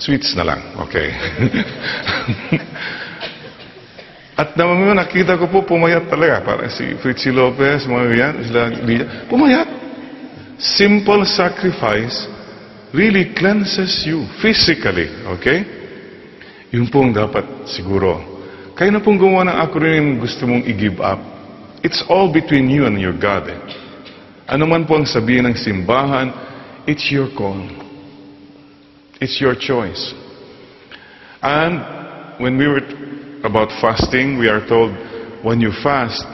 Sweets na lang. Okay. At naman nakita ko po, pumayat talaga. Parang si Fritzy Lopez, mga yan, pumayat. Simple sacrifice really cleanses you physically. Okay? Yun pong dapat siguro. Kayo na pong gumawa ng acronym gusto mong i-give up. It's all between you and your God. Ano man po ang sabihin ng simbahan, it's your call. It's your choice. And when we were about fasting, we are told when you fast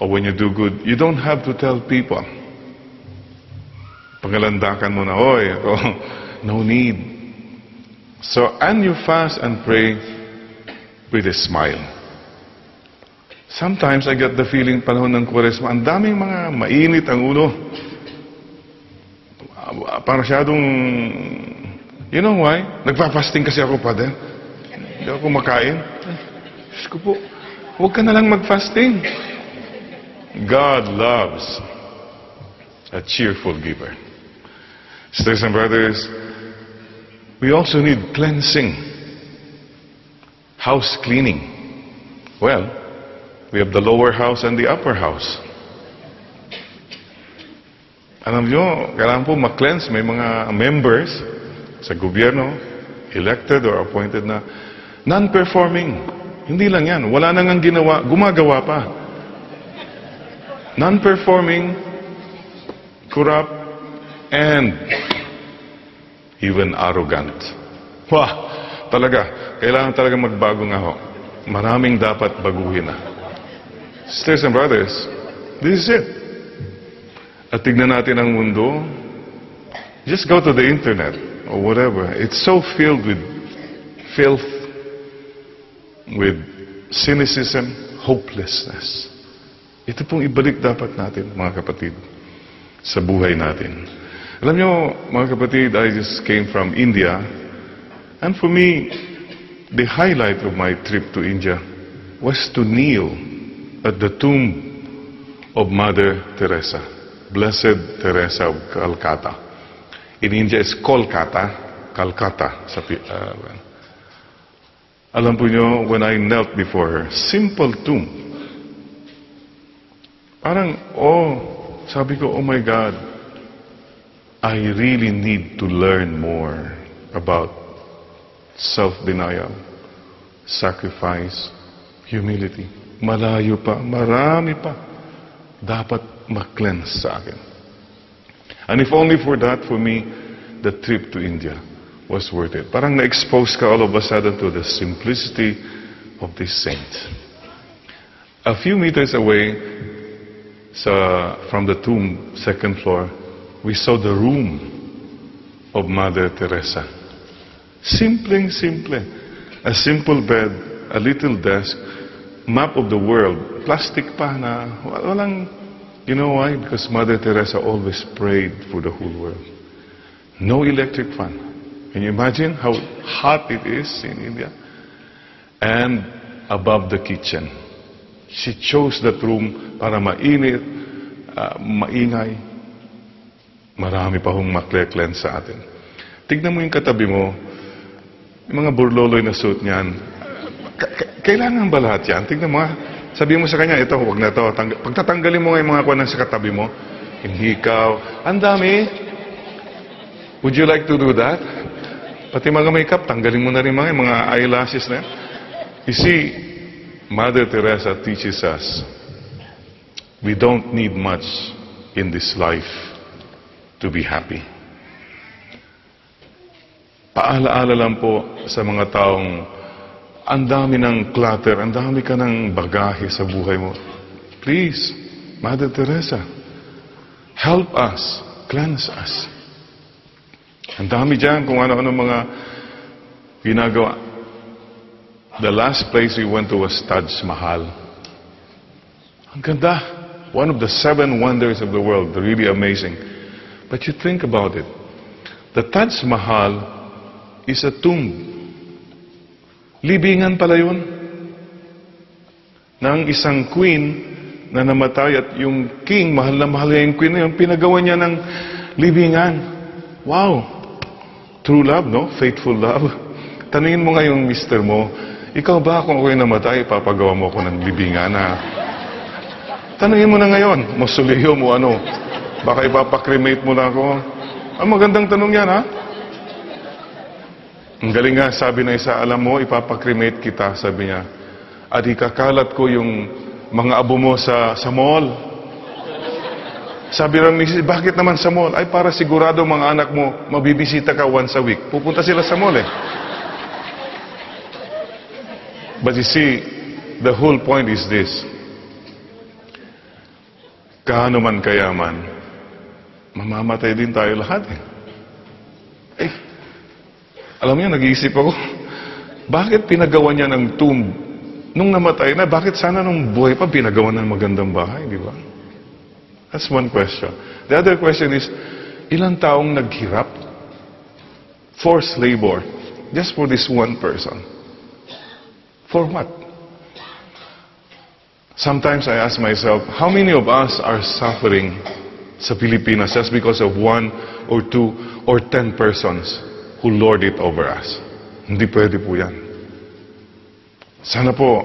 or when you do good, you don't have to tell people. Pangalandakan mo na, oy, no need. So, and you fast and pray with a smile. Sometimes I get the feeling panahon ng Kwaresma, ang daming mga mainit ang ulo. Parang masyadong, you know why? Nagpa-fasting kasi ako, Father. Hindi ako kumakain. Diyos ko po, huwag ka na lang mag-fasting. God loves a cheerful giver. Sisters and brothers, we also need cleansing. House cleaning. Well, we have the lower house and the upper house. Alam nyo, kailangan po ma-cleanse. May mga members sa gobyerno, elected or appointed na non-performing. Hindi lang yan. Wala nang ginawa, gumagawa pa. Non-performing, corrupt, and even arrogant. Wah! Talaga. Kailangan talaga magbago nga ho. Maraming dapat baguhin na. Sisters and brothers, this is it. At tignan natin ang mundo. Just go to the internet or whatever. It's so filled with filth, with cynicism, hopelessness. Ito pong ibalik dapat natin, mga kapatid, sa buhay natin. Alam nyo, mga kapatid, I just came from India, and for me, the highlight of my trip to India was to kneel at the tomb of Mother Teresa, Blessed Teresa of Calcutta. In India, it's Kolkata. Calcutta. Alam po nyo, when I knelt before her, simple tomb. Parang, sabi ko, oh my God, I really need to learn more about self-denial, sacrifice, humility. Malayo pa, marami pa dapat ma-cleanse sa akin. And if only for that, for me, the trip to India was worth it. Parang na-expose ka all of a sudden to the simplicity of this saint. A few meters away from the tomb, second floor, we saw the room of Mother Teresa. Simple. A simple bed, a little desk, map of the world, plastic pa na walang, you know why? Because Mother Teresa always prayed for the whole world. No electric fan. Can you imagine how hot it is in India? And above the kitchen. She chose that room para mainit, maingay. Marami pa hong makle-cleanse sa atin. Tignan mo yung katabi mo, yung mga burloloy na suit niyan. Kailangan ba lahat yan? Tignan mo nga. Sabihin mo sa kanya, ito, huwag na ito. Pagtatanggalin mo nga yung mga kuwanan sa katabi mo, hindi ikaw. Ang dami. Would you like to do that? Pati mga makeup, tanggalin mo na rin mga eyelashes na yan. You see, Mother Teresa teaches us, we don't need much in this life to be happy. Paalaala lang po sa mga taong ang dami ng clutter, ang dami ka ng bagahe sa buhay mo. Please, Mother Teresa, help us, cleanse us. Ang dami dyan kung ano-ano mga ginagawa. The last place we went to was Taj Mahal. Ang ganda. One of the 7 wonders of the world. Really amazing. But you think about it. The Taj Mahal is a tomb. Libingan pala yun. Ng isang queen na namatay at yung king, mahal na mahal yung queen na yun, pinagawa niya ng libingan. Wow! True love, no? Faithful love. Tanungin mo nga yung mister mo, ikaw ba kung ako'y namatay, papagawa mo ako ng libingan na... Tanungin mo na ngayon, mausoleo mo ano, baka ipapakremate mo na ako. Ang magandang tanong yan, ha? Ang galing nga, sabi na isa, alam mo, ipapakremate kita, sabi niya. At ikakalat ko yung mga abo mo sa mall. Sabi ng misis, bakit naman sa mall? Ay, para sigurado mga anak mo, mabibisita ka once a week. Pupunta sila sa mall, eh. But you see, the whole point is this. Kaano man kayaman, mamamatay din tayo lahat, eh. Alam niyo, nag-iisip ako, bakit pinagawa niya ng tomb nung namatay na? Bakit sana nung buhay pa pinagawa ng magandang bahay, di ba? That's one question. The other question is, ilang taong naghirap? Forced labor. Just for this one person. For what? Sometimes I ask myself, how many of us are suffering sa Pilipinas just because of 1 or 2 or 10 persons who lord it over us? Hindi pwede po yan. Sana po,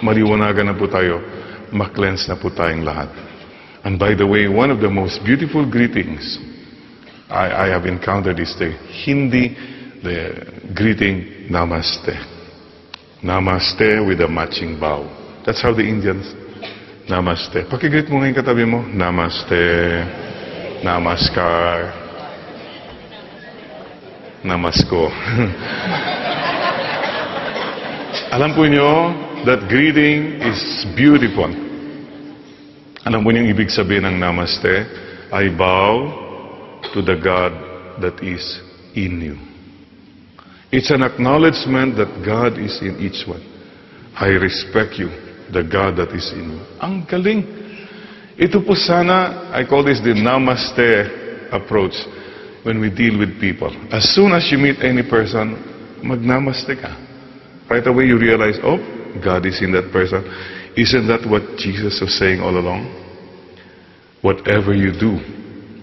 maliwanagan na po tayo, ma-cleanse na po tayong lahat. And by the way, one of the most beautiful greetings I have encountered is the Hindi, the greeting, Namaste. Namaste with a matching bow. That's how the Indians, Namaste. Pakigreet mo ngayon katabi mo, Namaste, Namaskar, Namasko. Alam po nyo, that greeting is beautiful. Alam mo niyong ibig sabihin ng Namaste? I bow to the God that is in you. It's an acknowledgement that God is in each one. I respect you, the God that is in you. Ang galing. Ito po sana, I call this the Namaste approach when we deal with people. As soon as you meet any person, mag-Namaste ka. Right away you realize, oh, God is in that person. Isn't that what Jesus was saying all along? Whatever you do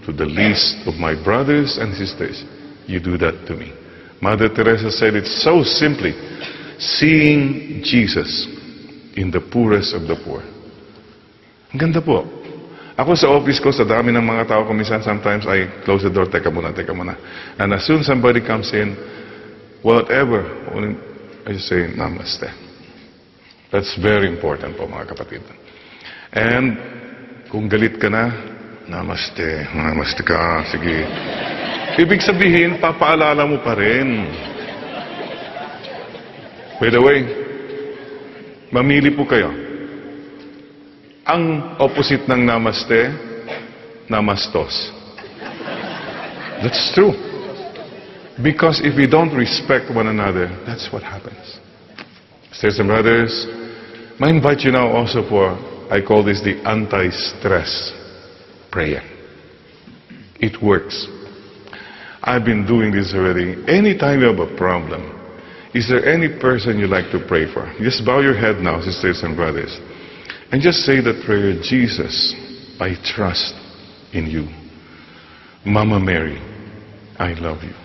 to the least of my brothers and sisters, you do that to me. Mother Teresa said it so simply, seeing Jesus in the poorest of the poor. Ang ganda po. Ako sa office ko, sa dami ng mga tao, kuminsan, sometimes I close the door, teka muna. And as soon somebody comes in, whatever, I just say, Namaste. That's very important po, mga kapatid. And kung galit ka na, Namaste ka, sige. Ibig sabihin, papaalala mo pa rin. By the way, mamili po kayo. Ang opposite ng namaste, namastos. That's true. Because if we don't respect one another, that's what happens. Sisters and brothers, I invite you now also for, I call this the anti-stress prayer. It works. I've been doing this already. Anytime you have a problem, is there any person you like to pray for? Just bow your head now, sisters and brothers. And just say that prayer, Jesus, I trust in you. Mama Mary, I love you.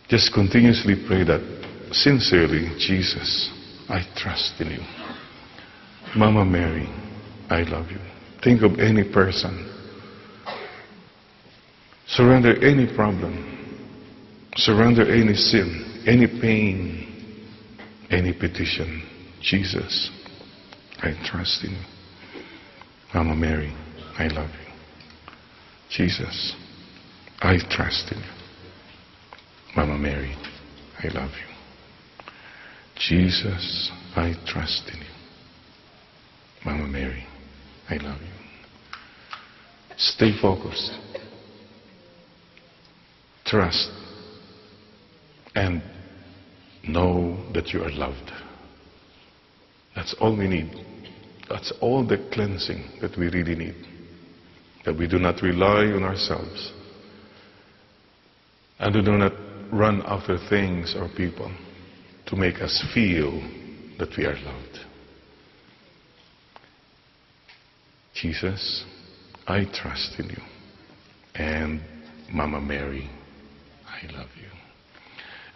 Just continuously pray that sincerely, Jesus, I trust in you. Mama Mary, I love you. Think of any person. Surrender any problem. Surrender any sin, any pain, any petition. Jesus, I trust in you. Mama Mary, I love you. Jesus, I trust in you. Mama Mary, I love you. Jesus, I trust in you. Mama Mary, I love you. Stay focused. Trust. And know that you are loved. That's all we need. That's all the cleansing that we really need. That we do not rely on ourselves. And we do not run after things or people to make us feel that we are loved. Jesus, I trust in you. And Mama Mary, I love you.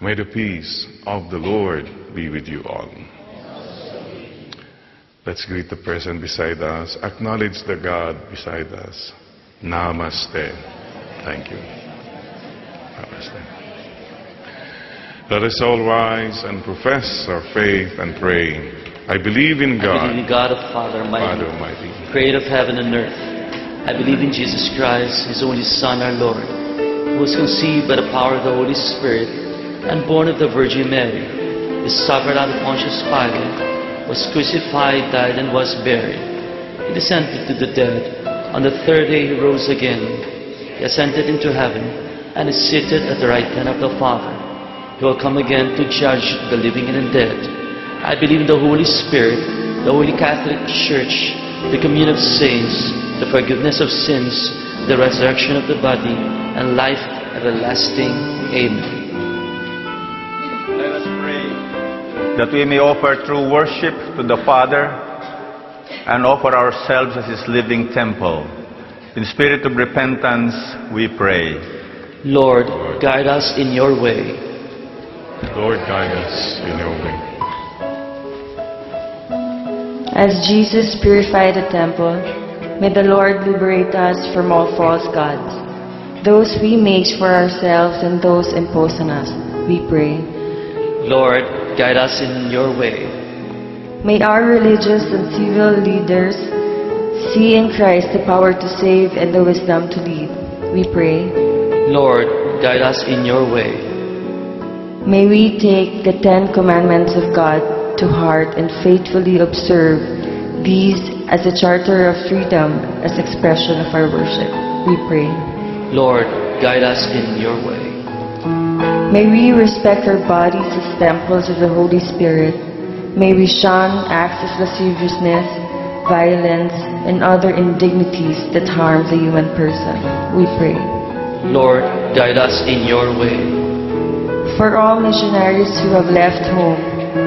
May the peace of the Lord be with you all. Let's greet the person beside us. Acknowledge the God beside us. Namaste. Thank you. Namaste. Let us all rise and profess our faith and pray. I believe in God. I believe in God, the Father Almighty, creator of heaven and earth. I believe in Jesus Christ, His only Son, our Lord, who was conceived by the power of the Holy Spirit and born of the Virgin Mary. He suffered under Pontius Pilate, was crucified, died, and was buried. He descended to the dead. On the third day He rose again. He ascended into heaven and is seated at the right hand of the Father. He will come again to judge the living and the dead. I believe in the Holy Spirit, the Holy Catholic Church, the communion of saints, the forgiveness of sins, the resurrection of the body, and life everlasting. Amen. Let us pray that we may offer true worship to the Father and offer ourselves as His living temple. In spirit of repentance, we pray. Lord, guide us in your way. Lord, guide us in your way. As Jesus purified the temple, may the Lord liberate us from all false gods, those we make for ourselves and those imposed on us, we pray. Lord, guide us in your way. May our religious and civil leaders see in Christ the power to save and the wisdom to lead, we pray. Lord, guide us in your way. May we take the 10 commandments of God to heart and faithfully observe these as a charter of freedom, as expression of our worship, we pray. Lord, guide us in your way. May we respect our bodies as temples of the Holy Spirit. May we shun acts of lasciviousness, violence, and other indignities that harm the human person, we pray. Lord, guide us in your way. For all missionaries who have left home,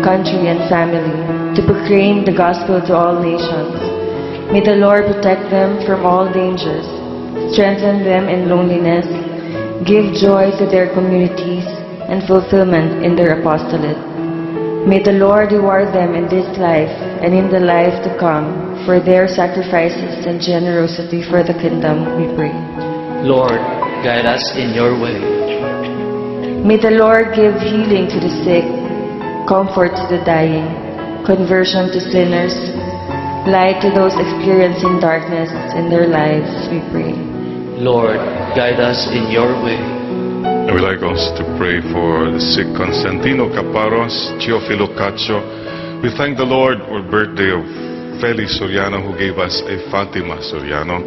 country, and family to proclaim the gospel to all nations, may the Lord protect them from all dangers, strengthen them in loneliness, give joy to their communities and fulfillment in their apostolate. May the Lord reward them in this life and in the life to come for their sacrifices and generosity for the kingdom, we pray. Lord, guide us in your way. May the Lord give healing to the sick, comfort to the dying, conversion to sinners, light to those experiencing darkness in their lives, we pray. Lord, guide us in your way. I would like also to pray for the sick Constantino Caparos, Teofilo Cacho. We thank the Lord for the birthday of Felix Soriano, who gave us a Fatima Soriano.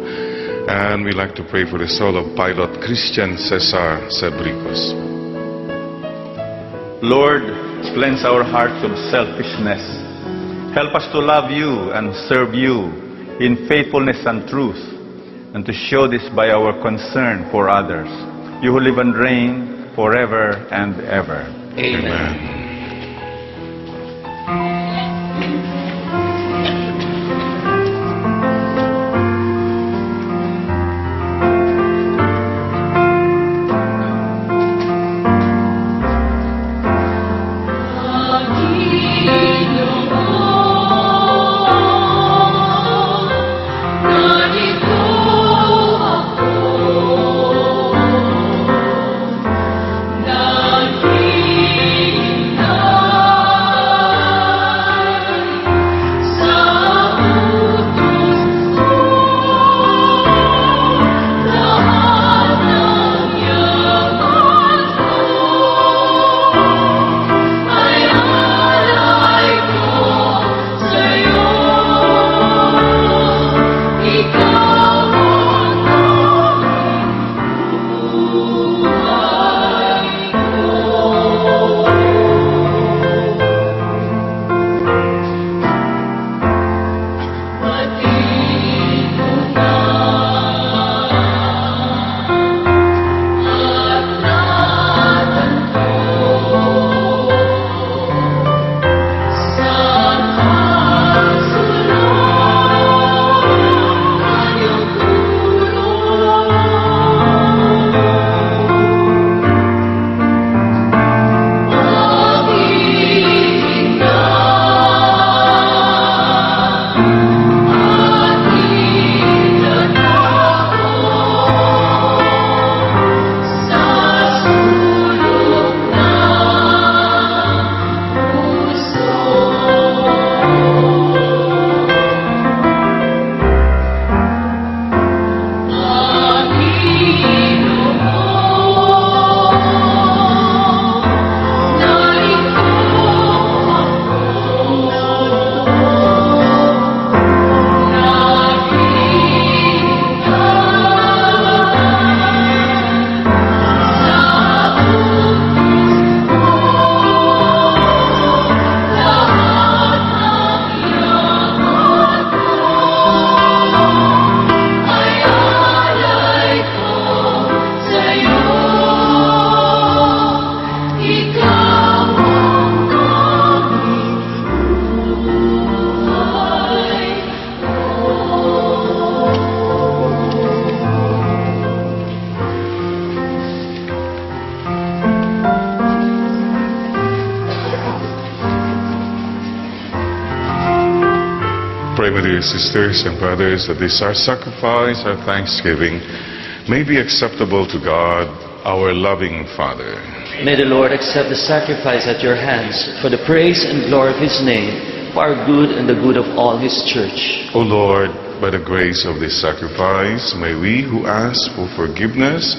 And we like to pray for the soul of pilot Christian Cesar Sabricos. Lord, cleanse our hearts of selfishness. Help us to love you and serve you in faithfulness and truth, and to show this by our concern for others. You who live and reign forever and ever. Amen. Pray, my dear sisters and brothers, that this our sacrifice, our thanksgiving, may be acceptable to God, our loving Father. May the Lord accept the sacrifice at your hands for the praise and glory of His name, for our good and the good of all His church. O Lord, by the grace of this sacrifice, may we who ask for forgiveness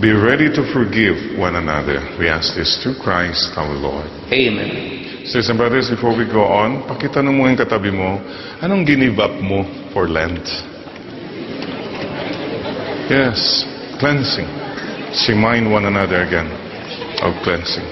be ready to forgive one another. We ask this through Christ our Lord. Amen. Sisters and brothers, before we go on, pakitanong mo yung katabi mo, anong give up mo for Lent? Yes, cleansing. Remind one another again of cleansing.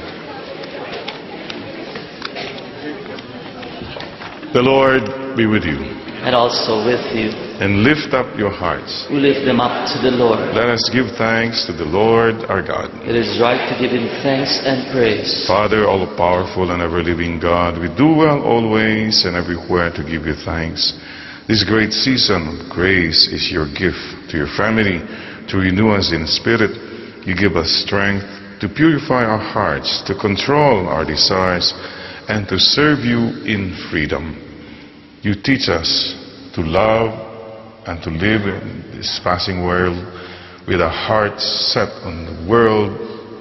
The Lord be with you. And also with you. And lift up your hearts. We lift them up to the Lord. Let us give thanks to the Lord our God. It is right to give Him thanks and praise. Father, all-powerful and ever-living God, we do well always and everywhere to give you thanks. This great season of grace is your gift to your family to renew us in spirit you give us strength to purify our hearts, to control our desires, and to serve you in freedom. You teach us to love and to live in this passing world with our hearts set on the world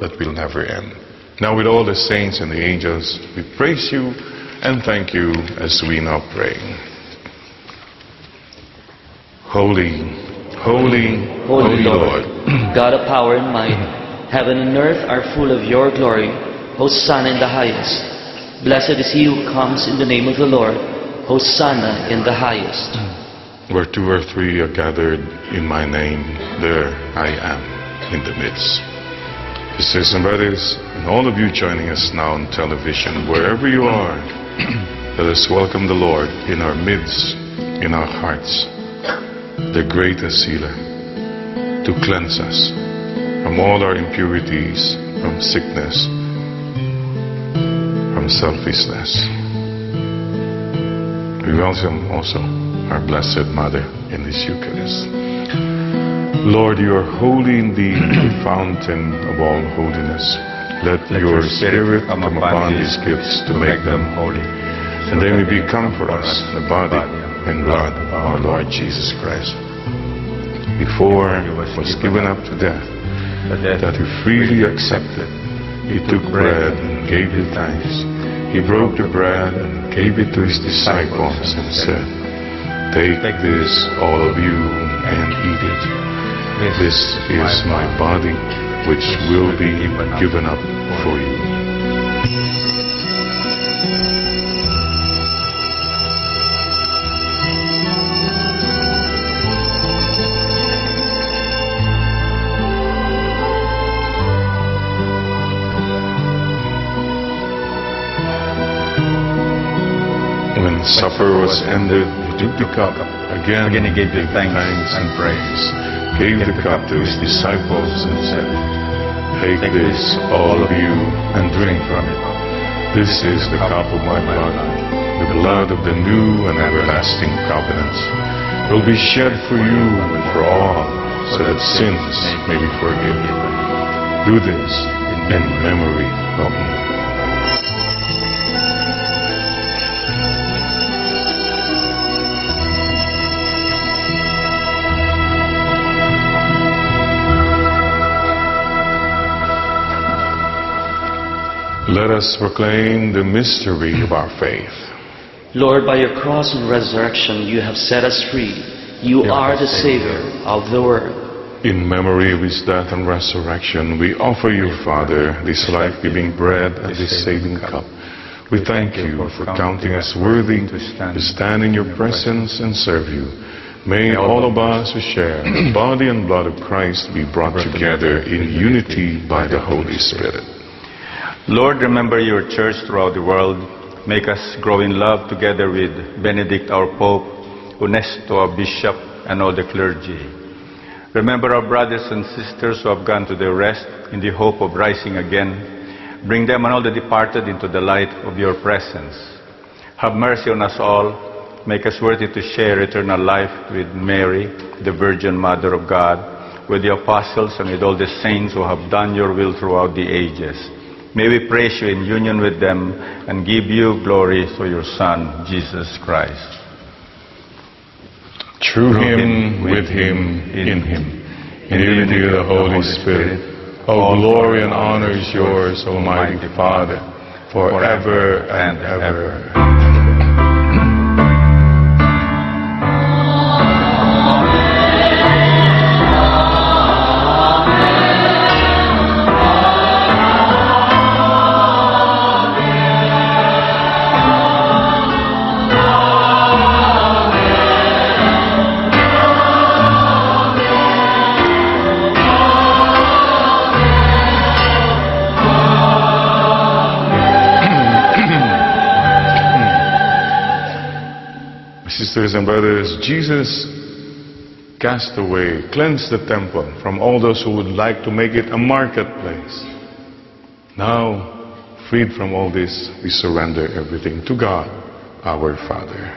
that will never end. Now with all the saints and the angels, we praise you and thank you as we now pray. Holy, holy, holy Lord, God of power and might, heaven and earth are full of your glory. Hosanna in the highest. Blessed is he who comes in the name of the Lord. Hosanna in the highest. Where two or three are gathered in my name, there I am in the midst. Sisters and brothers, and all of you joining us now on television, wherever you are, let us welcome the Lord in our midst, in our hearts, the greatest healer, to cleanse us from all our impurities, from sickness, from selfishness. We welcome also our Blessed Mother in this Eucharist. Lord, you are holy indeed, the fountain of all holiness. Let your Spirit come upon these gifts to make them holy, and they may become for us the body and blood of our Lord Jesus Christ. Before he was given up to death, that he freely accepted, he took bread and gave you thanks. He broke the bread and gave it to his disciples and said, "Take this, all of you, and eat it. This is my body, which will be given up for you." When supper was ended, he took the cup. Again he gave you thanks and praise. Gave the cup to his disciples and said, "Take this, all of you, and drink from it. This is the cup of my blood, the blood of the new and everlasting covenant. It will be shed for you and for all, so that sins may be forgiven. Do this in memory of me." Let us proclaim the mystery of our faith. Lord, by your cross and resurrection, you have set us free. You are the Savior of the world. In memory of his death and resurrection, we offer you, Father, this life-giving bread and this saving cup. We thank you for counting us worthy to stand in your presence and serve you. May all of us who share the body and blood of Christ be brought together in unity by the Holy Spirit. Lord, remember your church throughout the world. Make us grow in love together with Benedict our Pope, Unesto our Bishop, and all the clergy. Remember our brothers and sisters who have gone to their rest in the hope of rising again. Bring them and all the departed into the light of your presence. Have mercy on us all. Make us worthy to share eternal life with Mary, the Virgin Mother of God, with the apostles and with all the saints who have done your will throughout the ages. May we praise you in union with them and give you glory through your Son, Jesus Christ. Through him, with him, in him, in unity of the Holy Spirit, all glory and honor is yours, Almighty Father, forever and ever. Sisters and brothers, Jesus cast away, cleansed the temple from all those who would like to make it a marketplace. Now, freed from all this, we surrender everything to God, our Father.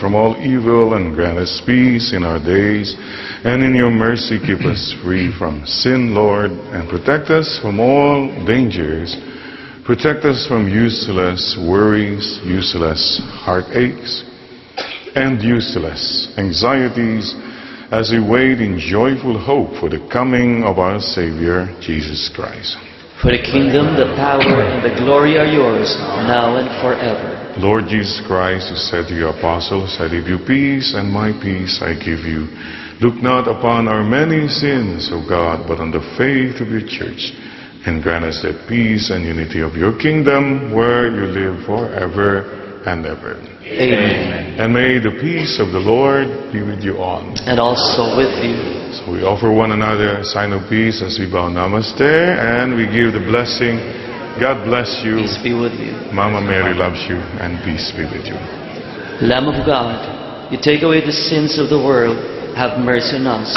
from all evil and grant us peace in our days. And in your mercy keep us free from sin, Lord, and protect us from all dangers. Protect us from useless worries, useless heartaches, and useless anxieties as we wait in joyful hope for the coming of our Savior, Jesus Christ. For the kingdom, the power, and the glory are yours, now and forever. Lord Jesus Christ, who said to your apostles, I leave you peace, and my peace I give you. Look not upon our many sins, O God, but on the faith of your church, and grant us that peace and unity of your kingdom, where you live forever and ever. Amen. And may the peace of the Lord be with you all. And also with you. So we offer one another a sign of peace as we bow namaste, and we give the blessing. God bless you. Peace be with you. Mama Mary loves you, and peace be with you. Lamb of God, you take away the sins of the world, have mercy on us.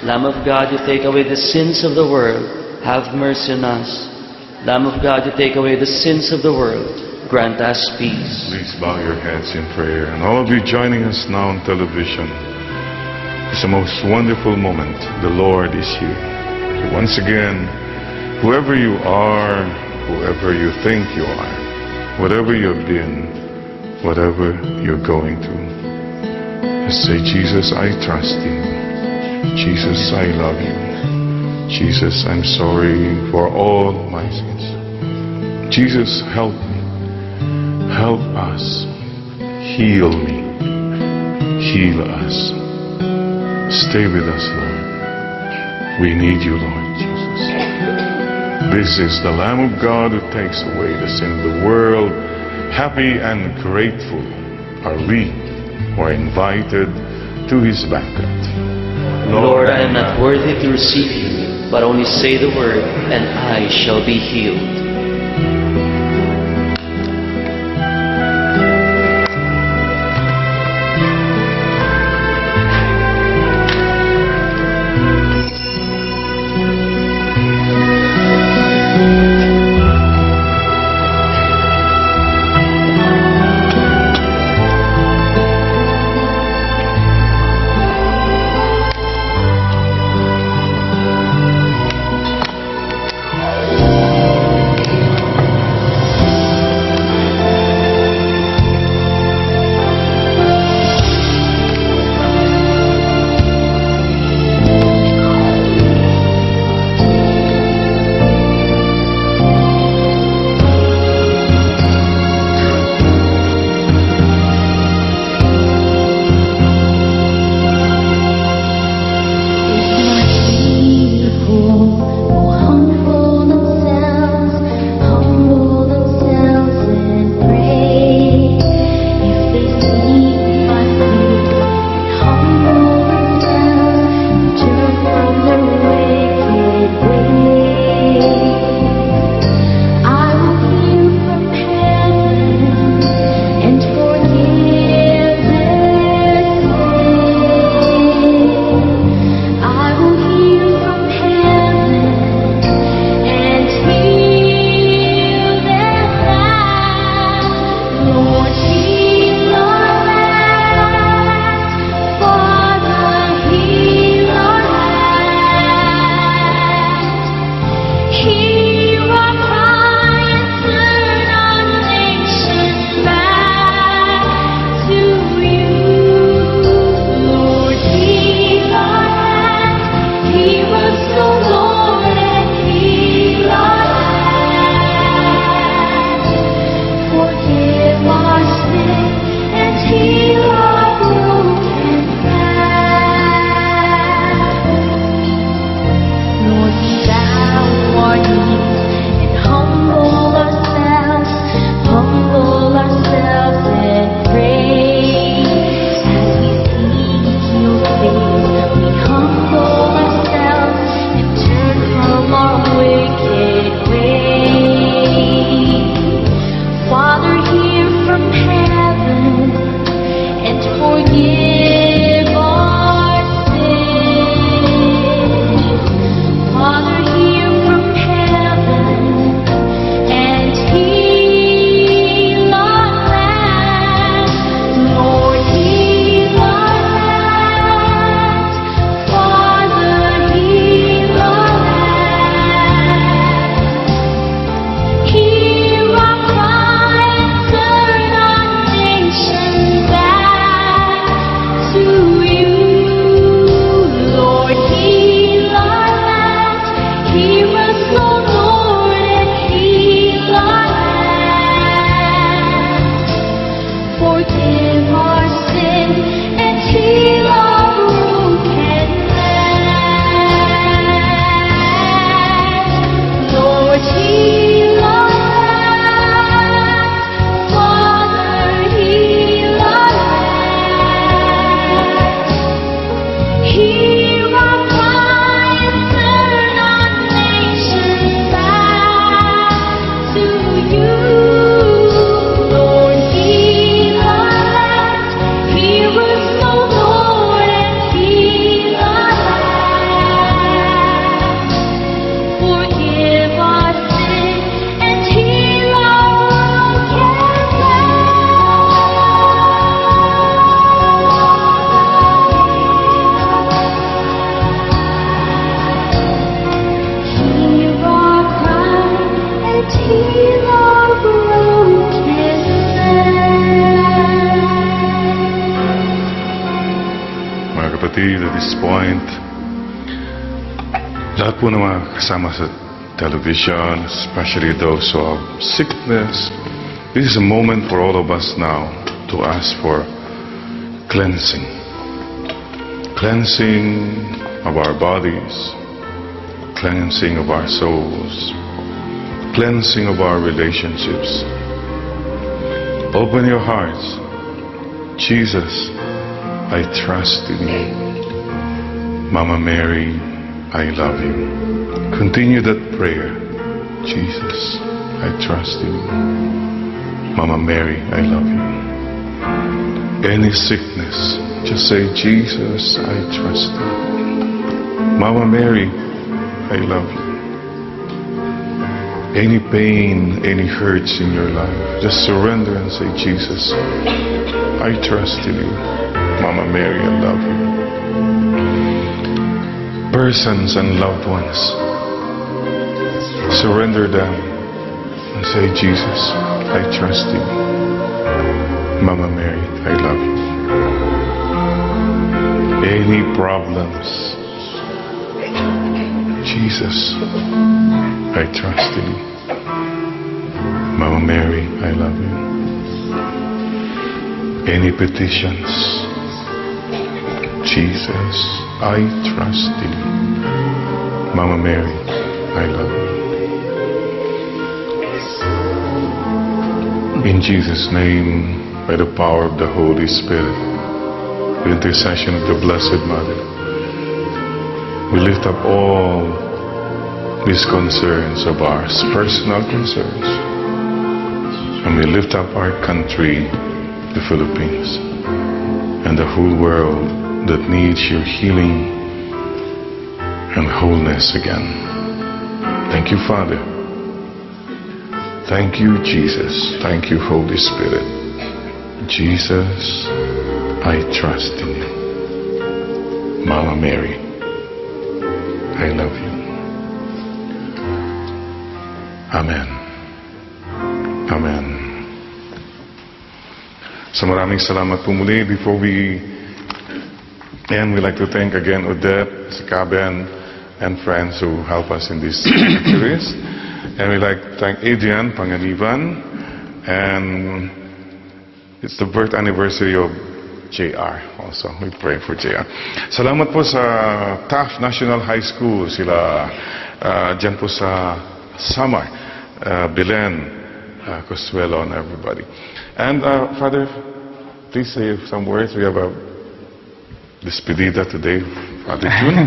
Lamb of God, you take away the sins of the world, have mercy on us. Lamb of God, you take away the sins of the world, grant us peace. Please bow your heads in prayer. And all of you joining us now on television, it's the most wonderful moment. The Lord is here. So once again, whoever you are, whoever you think you are, whatever you've been, whatever you're going through, just say, Jesus, I trust you. Jesus, I love you. Jesus, I'm sorry for all my sins. Jesus, help me. Help us. Heal me. Heal us. Stay with us, Lord. We need you, Lord Jesus. This is the Lamb of God who takes away the sin of the world. Happy and grateful are we who are invited to his banquet. Lord, I am not worthy to receive you, but only say the word, and I shall be healed. Hear our cry and turn our nations back to you. Lord, heal our land. Hear us, O Lord, and heal our land. Forgive our sin and heal our broken Hear our cry and heal our broken Mga kapatid, at this point, lahat po ng mga kasama sa television, especially those who have sickness, this is a moment for all of us now to ask for cleansing. Cleansing of our bodies, cleansing of our souls, cleansing of our relationships. Open your hearts. Jesus, I trust in you. Mama Mary, I love you. Continue that prayer. Jesus, I trust in you. Mama Mary, I love you. Any sickness, just say, Jesus, I trust you. Mama Mary, I love you. Any pain, any hurts in your life, just surrender and say, Jesus, I trust in you. Mama Mary, I love you. Persons and loved ones, surrender them and say, Jesus, I trust you. Mama Mary, I love you. Any problems, Jesus, I trust in you. Mama Mary, I love you. Any petitions, Jesus, I trust in you. Mama Mary, I love you. In Jesus' name, by the power of the Holy Spirit, the intercession of the Blessed Mother, we lift up all these concerns of ours, personal concerns, and we lift up our country, the Philippines, and the whole world that needs your healing and wholeness again. Thank you, Father. Thank you, Jesus. Thank you, Holy Spirit. Jesus, I trust in you. Mama Mary, I love you. Amen. Amen. So maraming salamat po muli. Before we end, we'd like to thank again Odette, si Kaben, and friends who help us in this series. And we'd like to thank Adrian Panganiban, and it's the birth anniversary of JR also. We pray for JR. Salamat po sa Taft National High School, sila dyan po sa Samar, Belen, Cosuelo, and everybody. And Father, please say some words. We have a despedida today, Father June.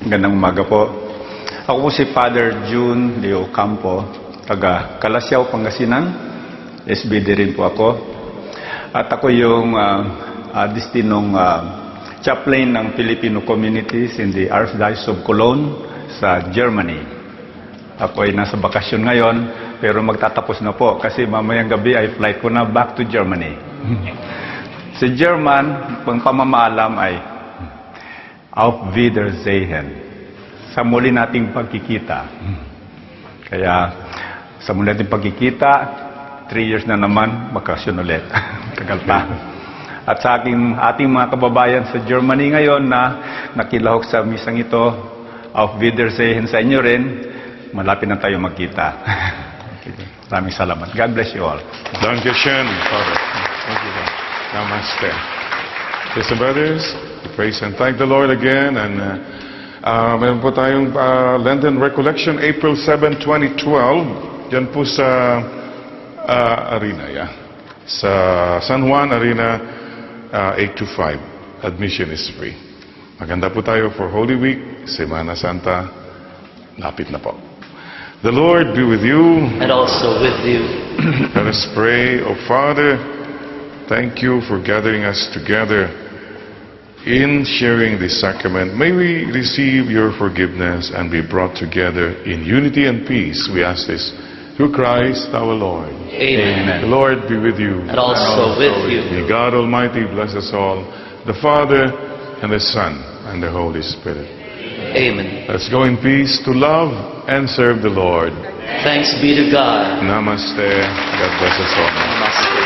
Gandang umaga po. Ako po si Father June Leo Campo, taga Calasiao, Pangasinan. SBD rin po ako. At ako yung destinong chaplain ng Filipino communities in the Archdiocese of Cologne sa Germany. Ako ay nasa bakasyon ngayon, pero magtatapos na po kasi mamayang gabi ay flight ko na back to Germany. Sa German, ang pamamaalam ay Auf Wiedersehen. Sa muli nating pagkikita. Kaya sa muli nating pagkikita, 3 years na naman, bakasyon ulit. Tagal pa. At sa ating mga kababayan sa Germany ngayon na nakilahok sa misang ito, Auf Wiedersehen sa inyo rin, malapit na tayo magkita. Maraming salamat. God bless you all. Dankeschön, Father. Thank you, Lord. Namaste. Sister brothers, praise and thank the Lord again. And meron po tayong Lenten Recollection, April 7, 2012. Yan po sa Arena, yeah. Sa San Juan Arena, 8 to 5. admission is free. Maganda po tayo for Holy Week, Semana Santa, lapit na po. The Lord be with you. And also with you. Let us pray. O Father, thank you for gathering us together in sharing this sacrament. May we receive your forgiveness and be brought together in unity and peace. We ask this through Christ our Lord. Amen. The Lord be with you. And also with you. May God Almighty bless us all, the Father and the Son and the Holy Spirit. Amen. Let's go in peace to love and serve the Lord. Thanks be to God. Namaste. God bless us all. Namaste.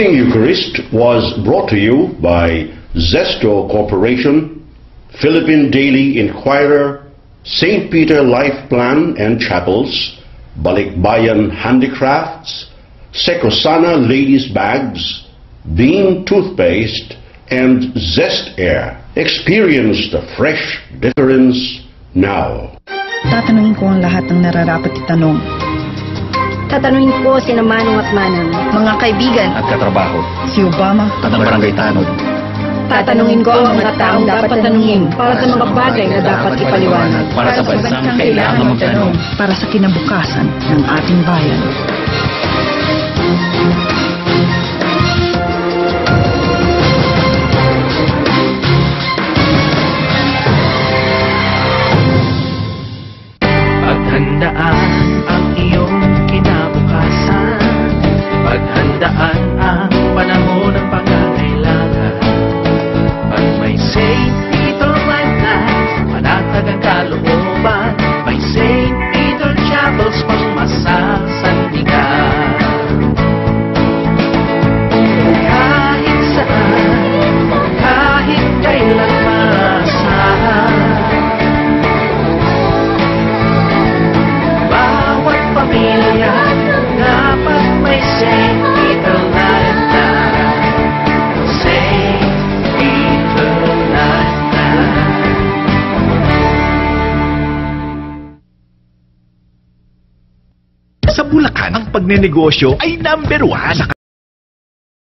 Eucharist was brought to you by Zesto Corporation, Philippine Daily Inquirer, St. Peter Life Plan and Chapels, Balikbayan Handicrafts, Secosana Ladies Bags, Bean Toothpaste, and Zest Air. Experience the fresh difference now. Tatanungin ko ang lahat ng nararapat itanong. Tatanungin ko sina Manong at Manang, mga kaibigan at katrabaho, si Obama at ang barangay tanod. Tatanungin ko ang mga taong dapat tanungin para sa mga bagay na dapat ipaliwanag. Para sa bansang kailangan magtanong. Para sa kinabukasan ng ating bayan. Paghandaan ang iyong kinabukasan, paghandaan ang panahon ng pangangailangan. Pag may St. Peter Life Plan, panatag ang kalooban. May St. Peter Chapels pang masasandigan. Kahit saan, kahit kailan maasahan, bawat pamilya dapat may St. Peter Life Plan. St. Peter Life Plan. Sa Bulacan, ang pagnenegosyo ay #1.